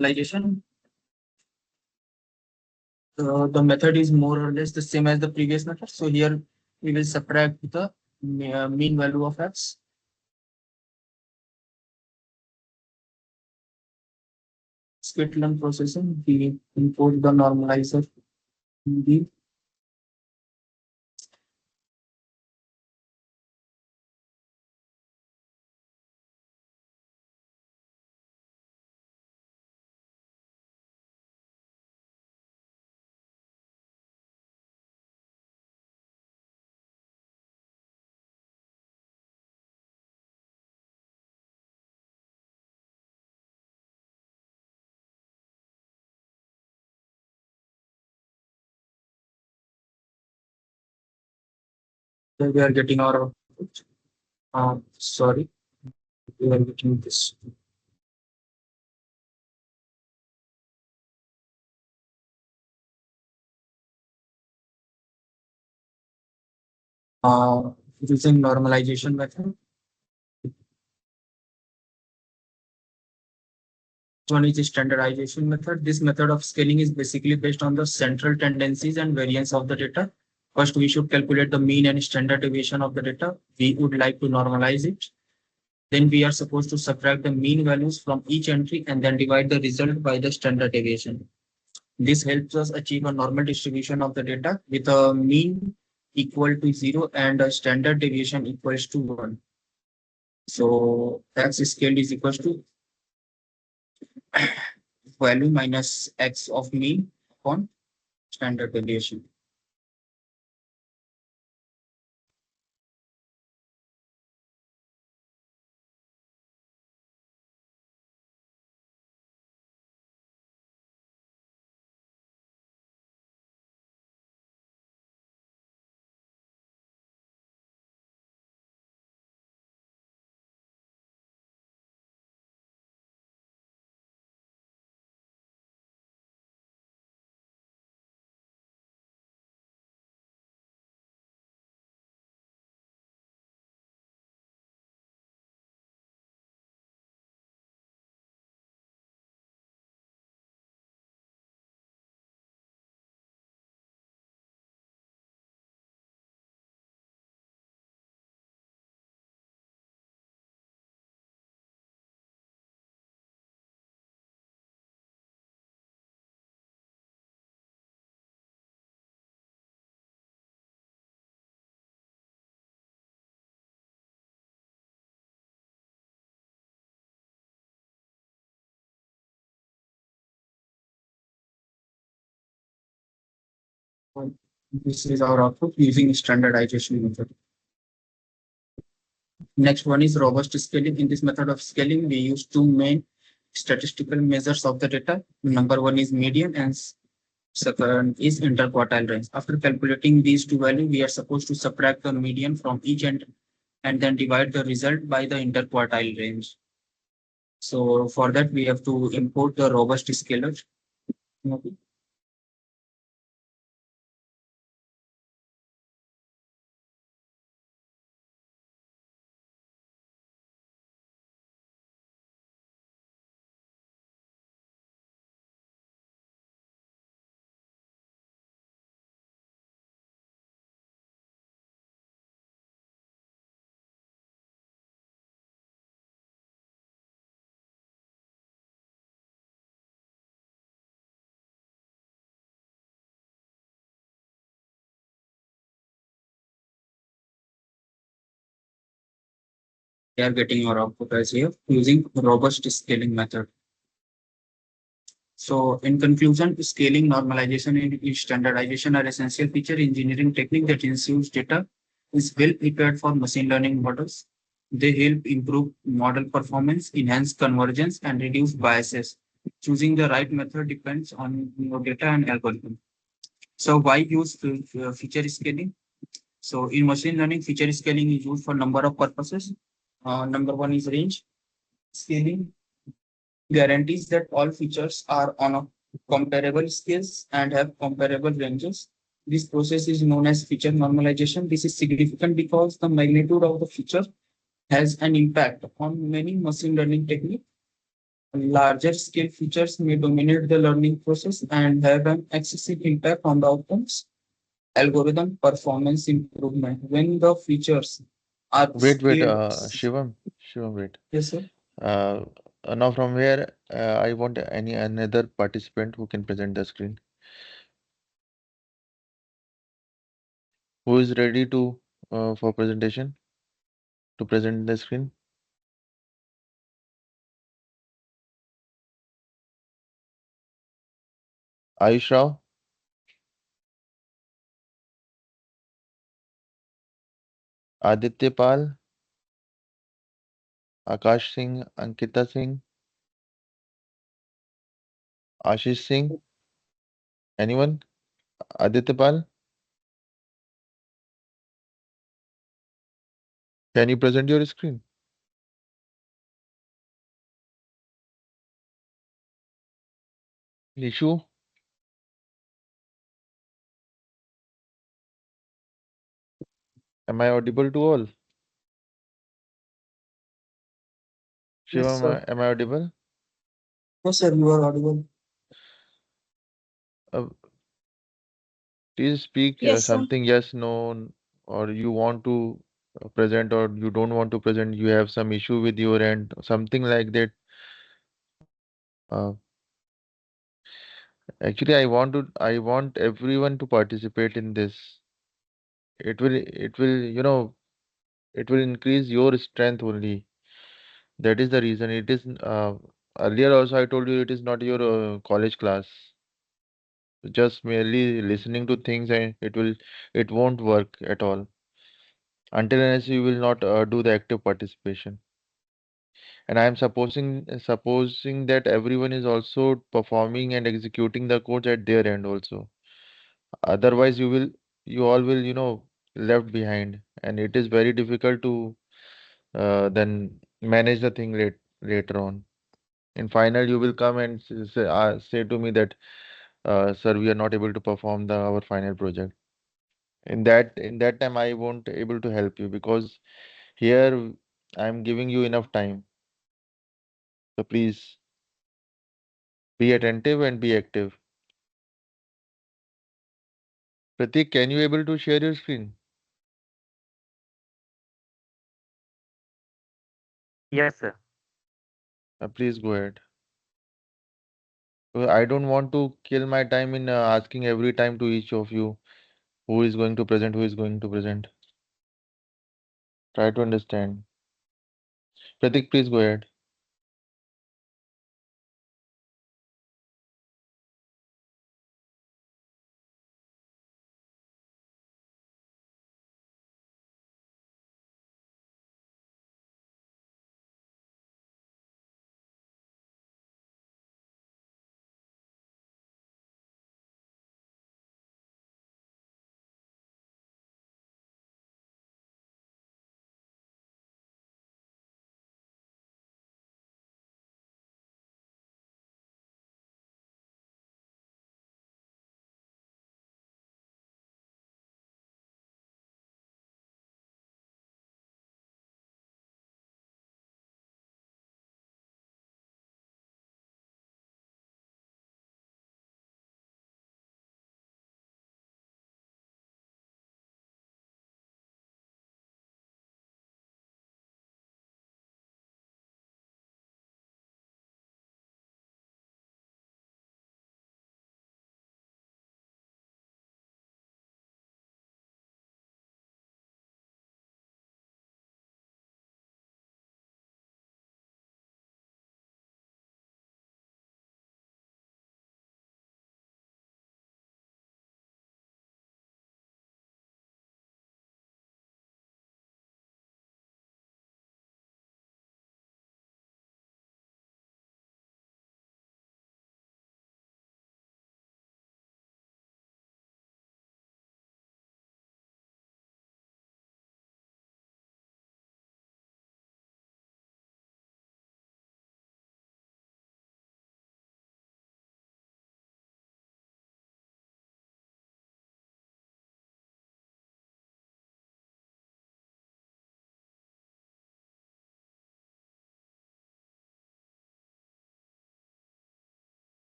Visualization. The method is more or less the same as the previous method. So here we will subtract the mean value of x. Skitlearn processing, we import the normalizer in the we are getting our output. Sorry, we are getting this. Using normalization method. One is the standardization method. This method of scaling is basically based on the central tendencies and variance of the data First, we should calculate the mean and standard deviation of the data. We would like to normalize it. Then we are supposed to subtract the mean values from each entry and then divide the result by the standard deviation. This helps us achieve a normal distribution of the data with a mean equal to 0 and a standard deviation equals to 1. So x scaled is equals to value minus x of mean upon standard deviation. This is our output using standardization method. Next one is robust scaling. In this method of scaling, we use two main statistical measures of the data. Number one is median and second is interquartile range. After calculating these two values, we are supposed to subtract the median from each end and then divide the result by the interquartile range. So for that, we have to import the robust scaler. Okay. We are getting our output as here using robust scaling method. So in conclusion, scaling, normalization, and standardization are essential feature engineering technique that ensures data is well prepared for machine learning models. They help improve model performance, enhance convergence, and reduce biases. Choosing the right method depends on your data and algorithm. So why use feature scaling? So in machine learning, feature scaling is used for number of purposes. Number one is range scaling guarantees that all features are on a comparable scales and have comparable ranges. This process is known as feature normalization. This is significant because the magnitude of the feature has an impact on many machine learning techniques. Larger scale features may dominate the learning process and have an excessive impact on the outcomes. Algorithm performance improvement. When the features are Wait, scaled. Shivam, wait. Yes, sir. Uh, Now from here, I want another participant who can present the screen. Who is ready to for presentation to present the screen? Ayush Rao, Aditya Pal, Akash Singh, Ankita Singh, Ashish Singh. Anyone? Aditya Pal, can you present your screen? Nishu, am I audible to all? Yes, Shivam, sir. am I audible? Yes, sir. You are audible. Uh, Please speak Yes, sir. something yes, no, or you want to present or you don't want to present. You have some issue with your end, something like that. Uh, Actually, I want everyone to participate in this. It will increase your strength only. That is the reason. It is earlier also I told you it is not your college class. Just merely listening to things and it won't work at all until unless you will not do the active participation. And I am supposing that everyone is also performing and executing the codes at their end also. Otherwise, you all will left behind, and it is very difficult to then manage the thing later on. In final, you will come and say to me that, sir, we are not able to perform our final project. In that time, I won't able to help you because here I am giving you enough time. So please be attentive and be active. Pratik, can you able to share your screen? Yes, sir. Please go ahead. I don't want to kill my time in asking every time to each of you who is going to present, who is going to present. Try to understand. Pratik, please go ahead.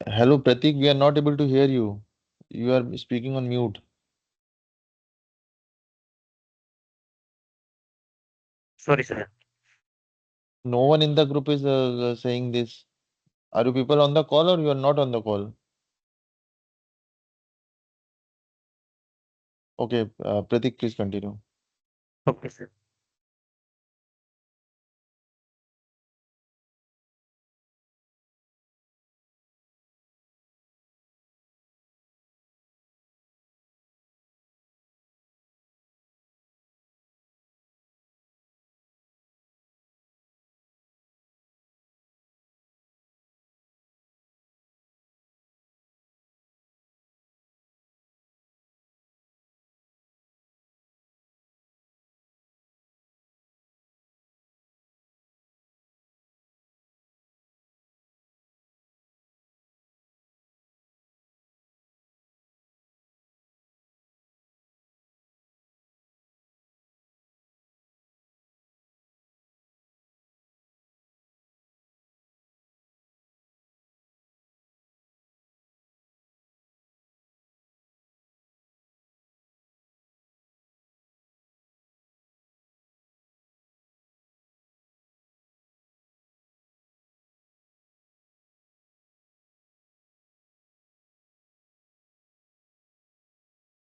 Hello, Pratik, we are not able to hear you. You are speaking on mute. Sorry, sir. No one in the group is saying this. Are you people on the call or you are not on the call? Okay, Pratik, please continue. Okay, sir.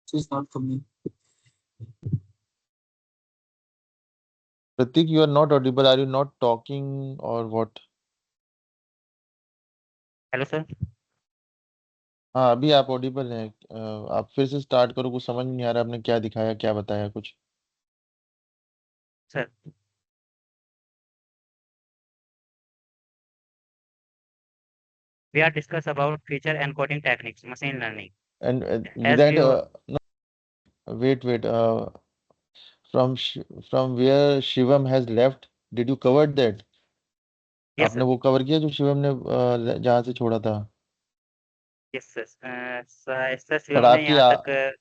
She's not coming. Pratik, you are not audible. Are you not talking or what? Hello sir. हाँ, अभी आप Audible हैं। आप फिर से start करो, कुछ समझ नहीं आ रहा आपने क्या दिखाया, क्या बताया कुछ। Sir we are discuss about feature encoding techniques, machine learning. And As that you no, wait, wait. From where Shivam has left, did you cover that? yes आपने sir, वो कवर किया जो शिवम ने जहाँ से छोड़ा था? yes sir. सर पर शिवम ने आपकी यहाँ तक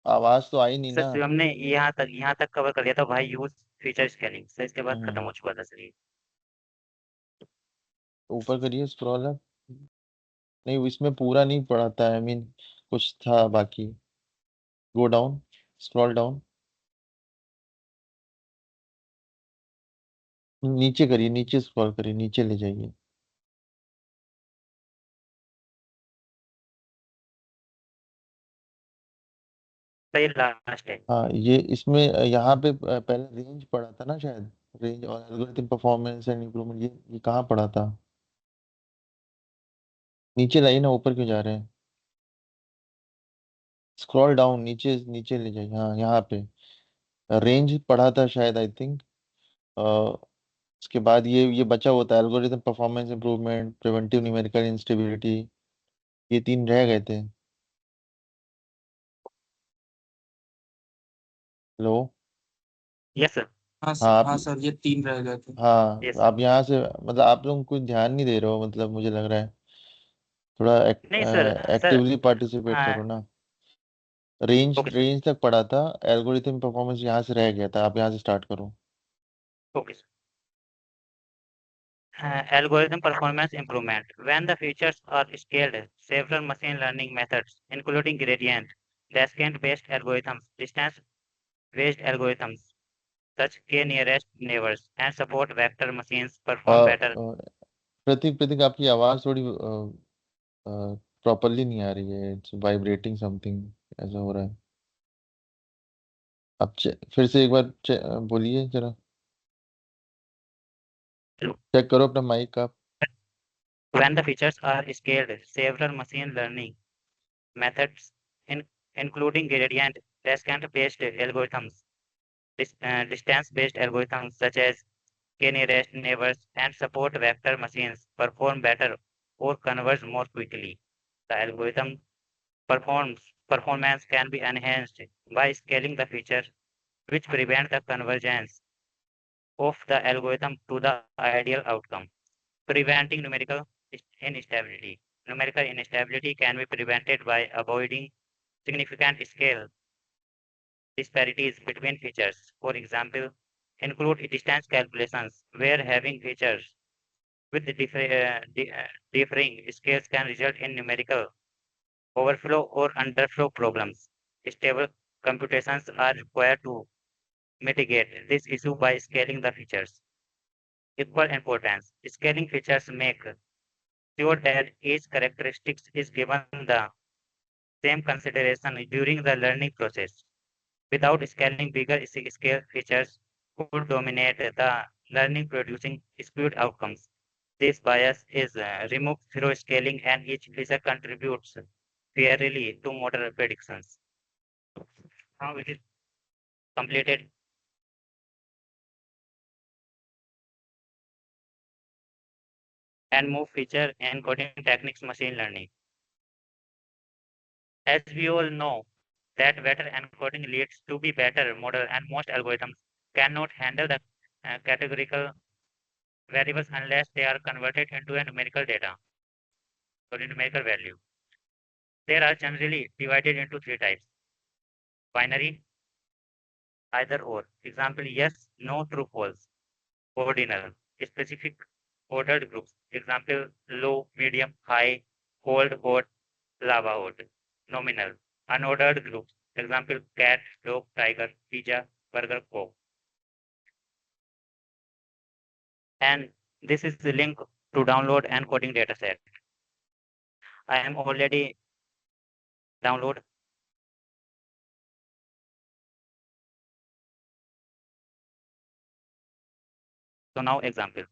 आवाज तो आई नहीं सर ना। शिवम ने यहाँ तक कवर कर लिया था भाई, यूज फीचर स्केलिंग। सर इसके बाद खत्म हम्म, हो चुका था सर ये। ऊपर करिए स्क्रॉल अप। नहीं, इसमें पूरा नहीं पढ़ा था, आई मीन कुछ था बाकी। गो डाउन, स्क्रॉल डाउन, नीचे करिए, नीचे स्क्रॉल करिए, नीचे ले जाइए। सर ये लास्ट है। हाँ, ये इसमें यहाँ पे पहले रेंज पढ़ा था ना शायद। रेंज और एल्गोरिथम परफॉर्मेंस एंड इम्प्रूवमेंट, ये कहाँ पढ़ा था? नीचे लाइए ना, ऊपर क्यों जा रहे हैं? स्क्रॉल डाउन, नीचे नीचे ले जाइए। हाँ, यहाँ पे रेंज पढ़ा था शायद, आई थिंक। उसके बाद ये बचा होता है algorithm performance improvement, preventive numerical instability, ये तीन रह गए थे। हेलो। Yes sir. हाँ हाँ आप, हाँ सर, ये 3 रह गए थे। हाँ यस। आप यहाँ से, मतलब आप लोग कोई ध्यान नहीं दे रहे हो, मतलब मुझे लग रहा है थोड़ा नहीं सर। सर एक्टिवली पार्टिसिपेट करो ना। Range okay sir. रेंज तक पढ़ा था, एल्गोरिथम परफॉर्मेंस यहाँ से रह गया था, आप यहाँ से स्टार्ट करो। Okay sir. Algorithm performance improvement. When the features are scaled, several machine learning methods, including gradient, descent-based algorithms, distance-based algorithms, such k-nearest neighbors, and support vector machines perform better. प्रतीक, प्रतीक आपकी आवाज थोड़ी प्रॉपरली नहीं आ रही है, it's vibrating something, ऐसा हो रहा है। आप फिर से एक बार बोलिए जरा, चेक करो अपना माइक का। When the features are scaled, several machine learning methods, in, including gradient, descent-based algorithms, distance-based algorithms such as k-nearest neighbors, and support vector machines perform better or converge more quickly. The algorithm performance can be enhanced by scaling the feature, which prevent the convergence of the algorithm to the ideal outcome, preventing instability. Numerical instability can be prevented by avoiding significant scale disparities between features. For example, include distance calculations where having features with differing scales can result in numerical overflow or underflow problems. Stable computations are required to mitigate this issue by scaling the features. Equal importance. Scaling features make sure that each characteristic is given the same consideration during the learning process. Without scaling, bigger scale features could dominate the learning, producing skewed outcomes. This bias is removed through scaling, and each feature contributes fairly to model predictions. Now it is completed. And move feature encoding techniques machine learning. As we all know, that better encoding leads to be better model, and most algorithms cannot handle the categorical variables unless they are converted into a numerical data or a numerical value. They are generally divided into three types: binary, either or. Example: yes, no, true, false. Ordinal, specific ordered groups. Example: low, medium, high, cold, hot, lava hot. Nominal, unordered groups. Example: cat, dog, tiger, pizza, burger, coke. And this is the link to download and coding dataset. I am already download. So now example.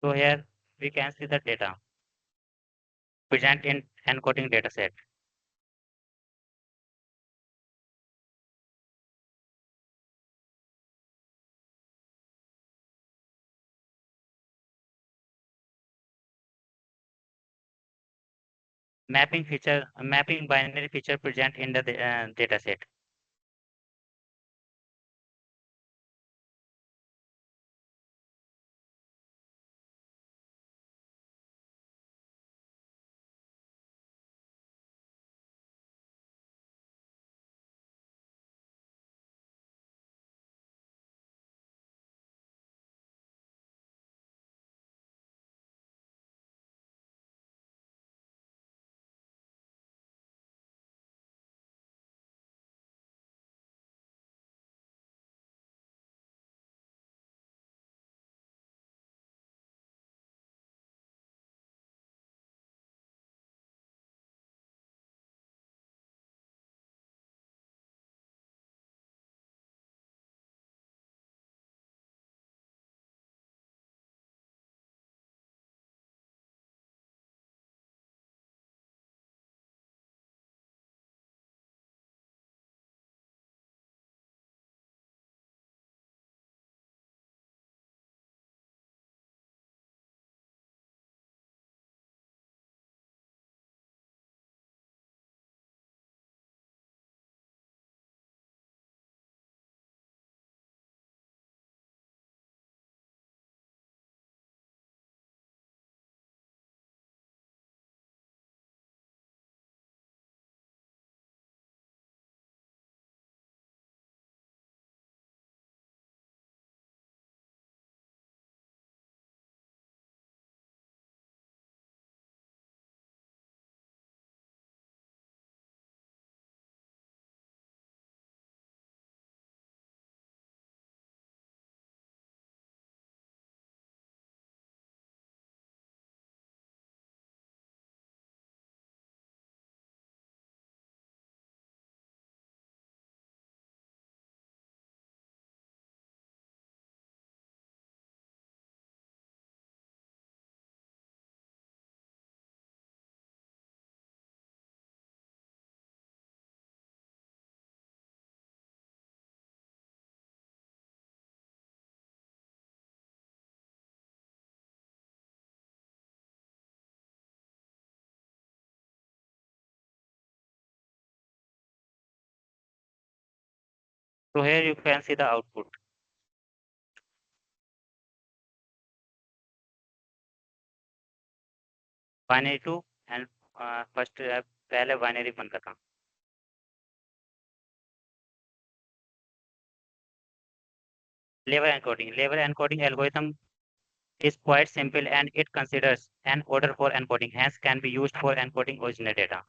So here we can see the data present in encoding dataset. Mapping binary feature present in the dataset. So here you can see the output. Binary to and first पहले binary बन करता. Label encoding algorithm is quite simple and it considers an order for encoding, hence can be used for encoding original data.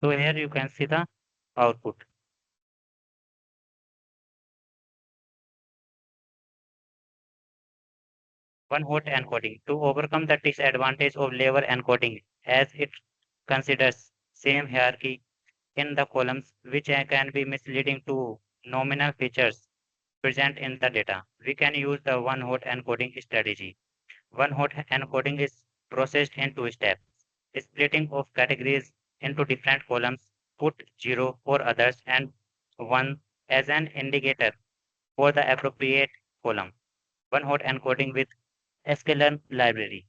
So here you can see the output. One hot encoding to overcome the disadvantage of label encoding as it considers same hierarchy in the columns which can be misleading to nominal features present in the data. We can use the one hot encoding strategy. One hot encoding is processed in two steps. Splitting of categories into different columns, put 0 for others and 1 as an indicator for the appropriate column. One hot encoding with sklearn library.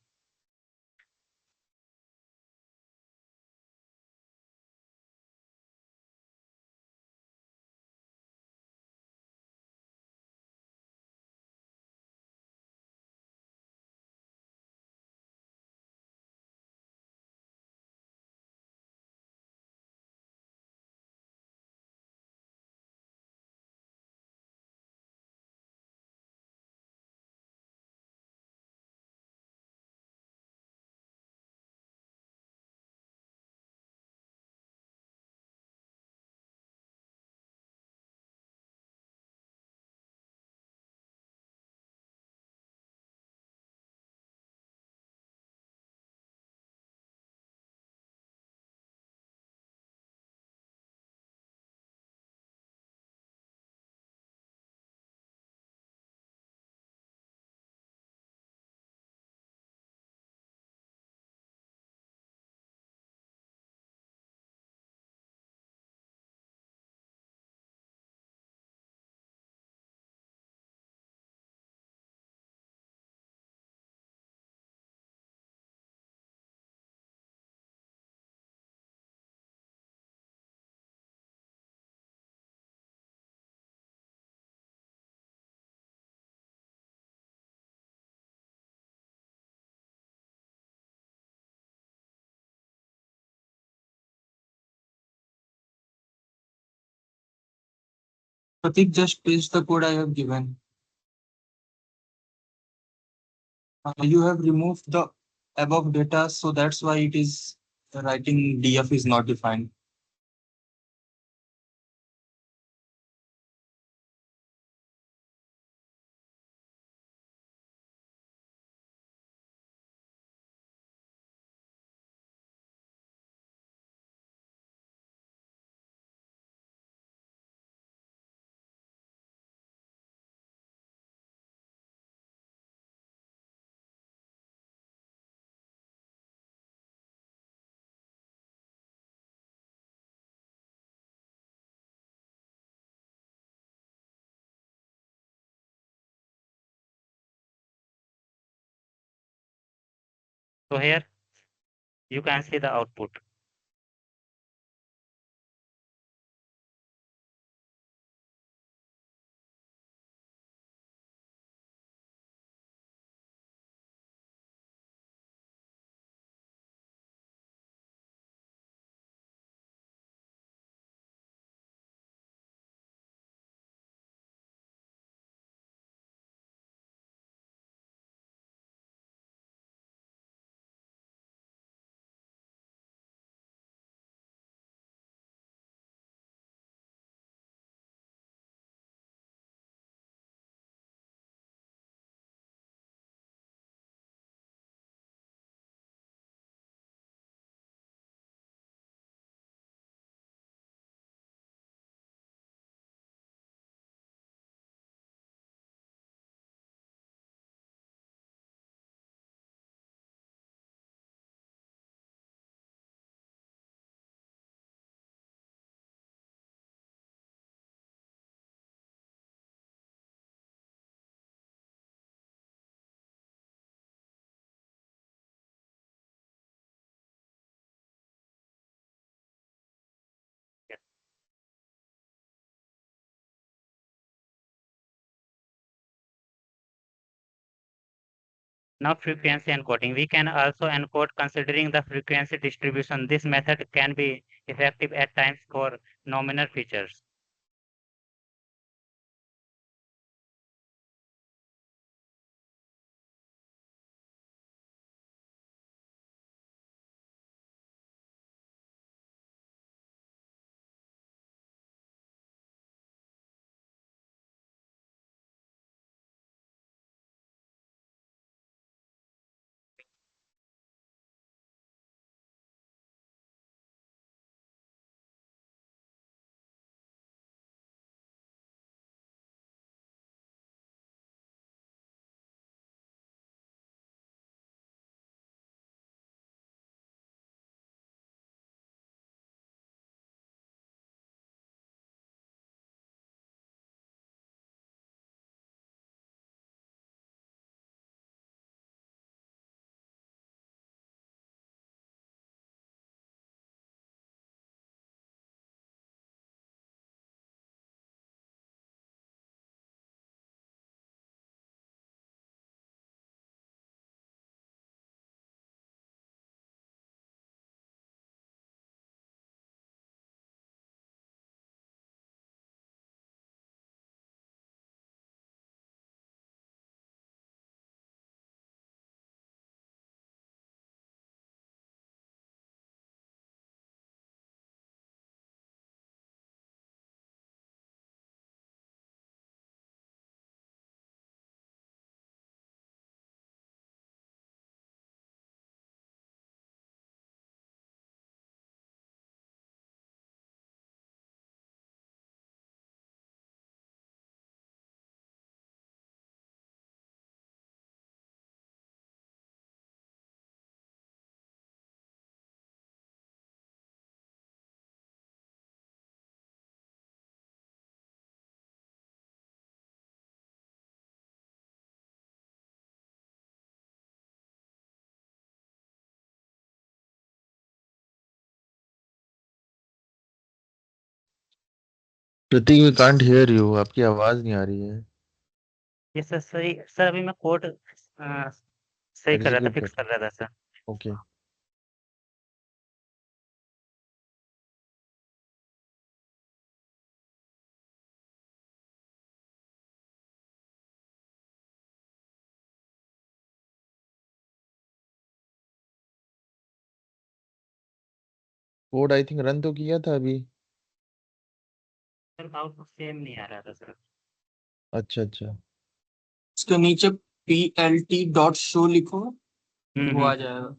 Pratik, just paste the code I have given. You have removed the above data, so that's why it is writing df is not defined. So here you can see the output. Now frequency encoding. We can also encode considering the frequency distribution. This method can be effective at times for nominal features. Prateek, we can't hear you. आपकी आवाज नहीं आ रही है. ये sir सही sir, अभी मैं code सही कर रहा था, एग्जीक्यूट फिक्स कर. कर रहा था sir. Okay. Code I think run तो किया था अभी. सर आउटपुट सेम नहीं आ रहा था सर। अच्छा अच्छा. इसके नीचे plt.show लिखो, वो आ जाएगा।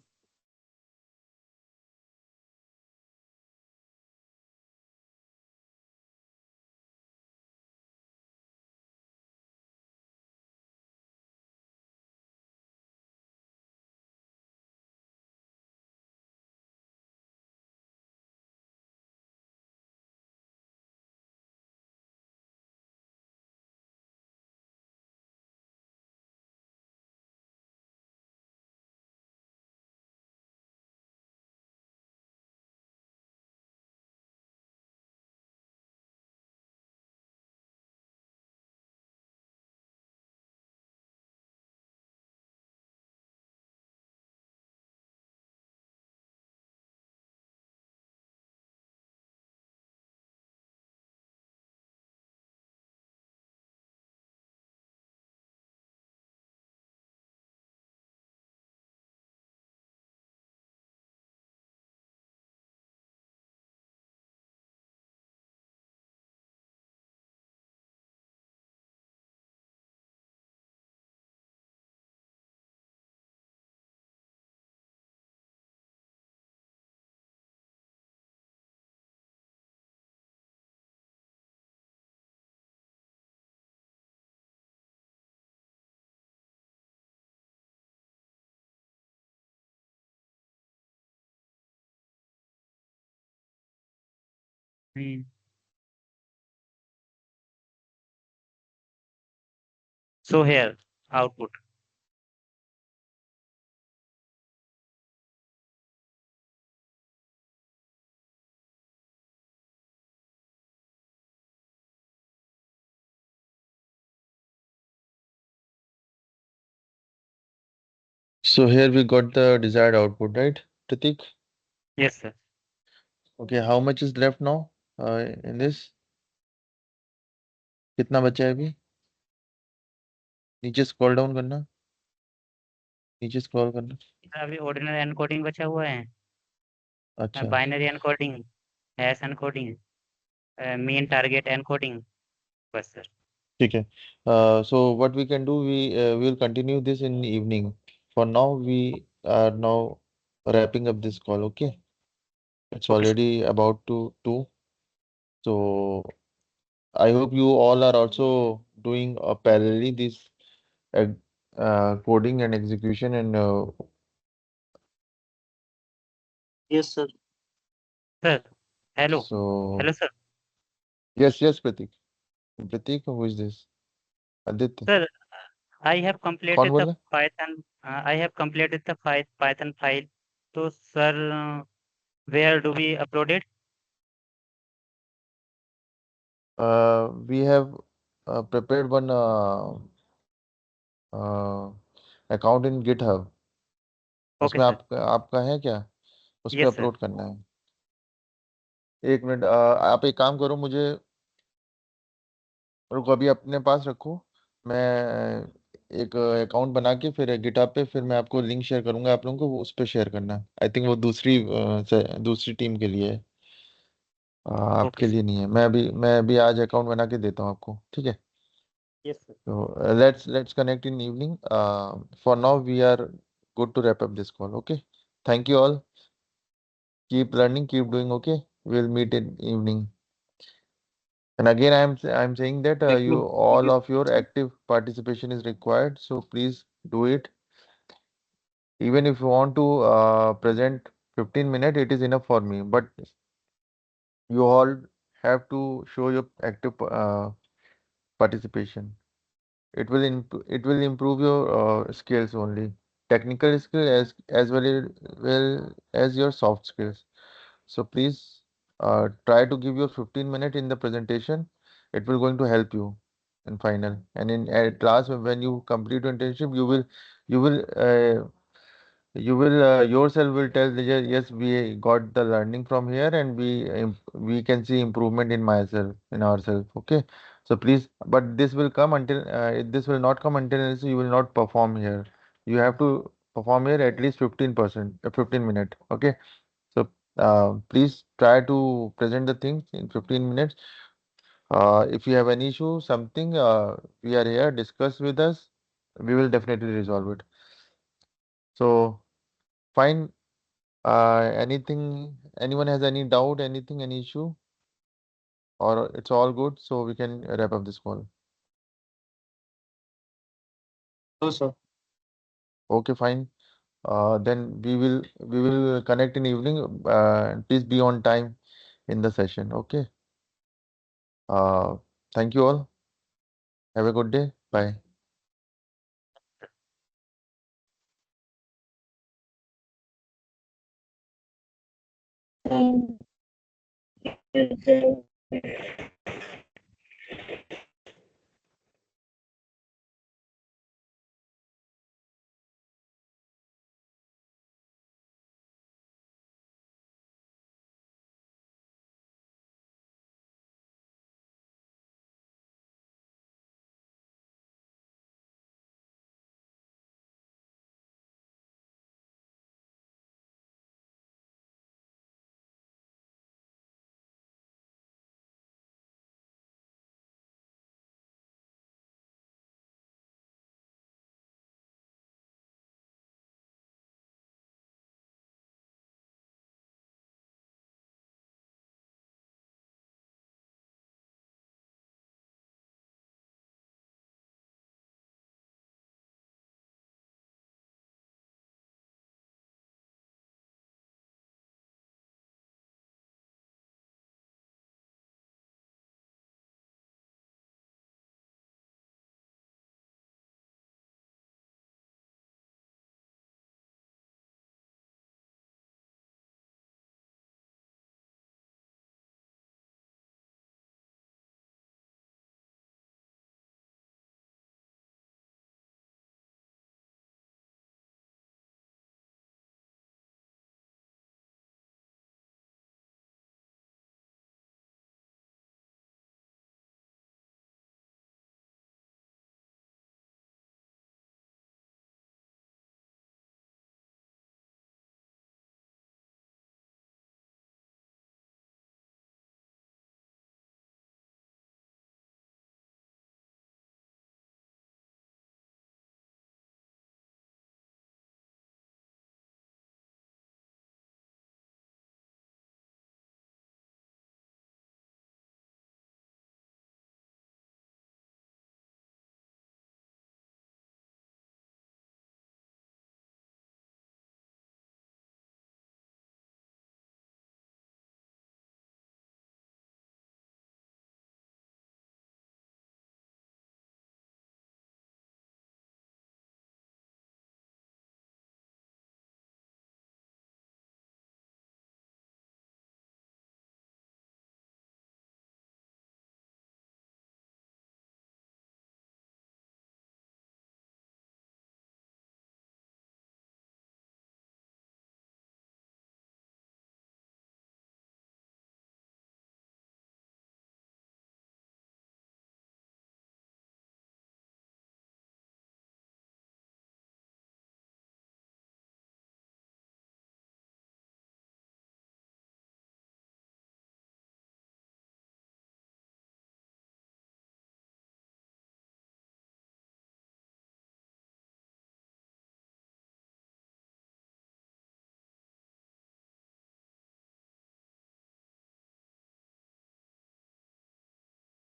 Hmm. So here, output. So here we got the desired output, right, Pratik? Yes, sir. Okay, how much is left now in this? कितना बचा है अभी? नीचे स्क्रॉल डाउन करना, नीचे स्क्रॉल करना. अभी ऑर्डिनल एनकोडिंग बचा हुआ है, अच्छा, binary encoding, hash encoding, mean target encoding, बस सर। ठीक है. So what we can do, we will continue this in the evening. For now, we are now wrapping up this call. Okay, it's okay sir. already about to two. So I hope you all are also doing parallelly this uh, coding and execution and Yes, sir. Sir hello, so hello sir. yes, Pratik. Pratik, who is this? Aditya. Sir I have कौन completed the बोल रहा Python. I have completed the Python file. तो sir where do we upload it? है? We have prepared one uh, account in GitHub. Okay उसमें sir. आपका आपका है क्या? उस पे यस सर। अपलोड करना है. एक मिनट, आप एक काम करो, मुझे रुको, अभी अपने पास रखो. मैं एक अकाउंट बना के फिर गिटहब पे फिर मैं आपको लिंक शेयर करूंगा, आप लोगों को उस पे शेयर करना. आई थिंक वो दूसरी टीम के लिए है, ओके आपके सर। लिए नहीं है. मैं अभी आज अकाउंट बना के देता हूँ आपको, ठीक है? Yes sir. तो let's connect in evening. For now we are good to wrap up this call. Okay. Thank you all. Keep learning, keep doing. Okay. We'll meet in evening. And again, I'm saying that Thank you you. Thank all you. of your active participation is required. So please do it. Even if you want to present 15 minutes, it is enough for me. But you all have to show your active participation. It will improve your skills only, technical skill as well as your soft skills. So please try to give your 15 minutes in the presentation. It will going to help you in final and in at last when you complete your internship you will yourself will tell that yes, we got the learning from here and we can see improvement in myself in ourselves. Okay, so please, but this will come until this will not come until unless you will not perform here. You have to perform here at least 15%, 15 minutes. Okay, so please try to present the things in 15 minutes. If you have any issue, something, we are here, discuss with us. We will definitely resolve it. So fine. Anything, anyone has any doubt, anything, any issue, or it's all good, so we can wrap up this call. No, sir. Okay, fine. Then we will connect in evening. Please be on time in the session. Okay. Uh, thank you all. Have a good day. Bye. Thank you.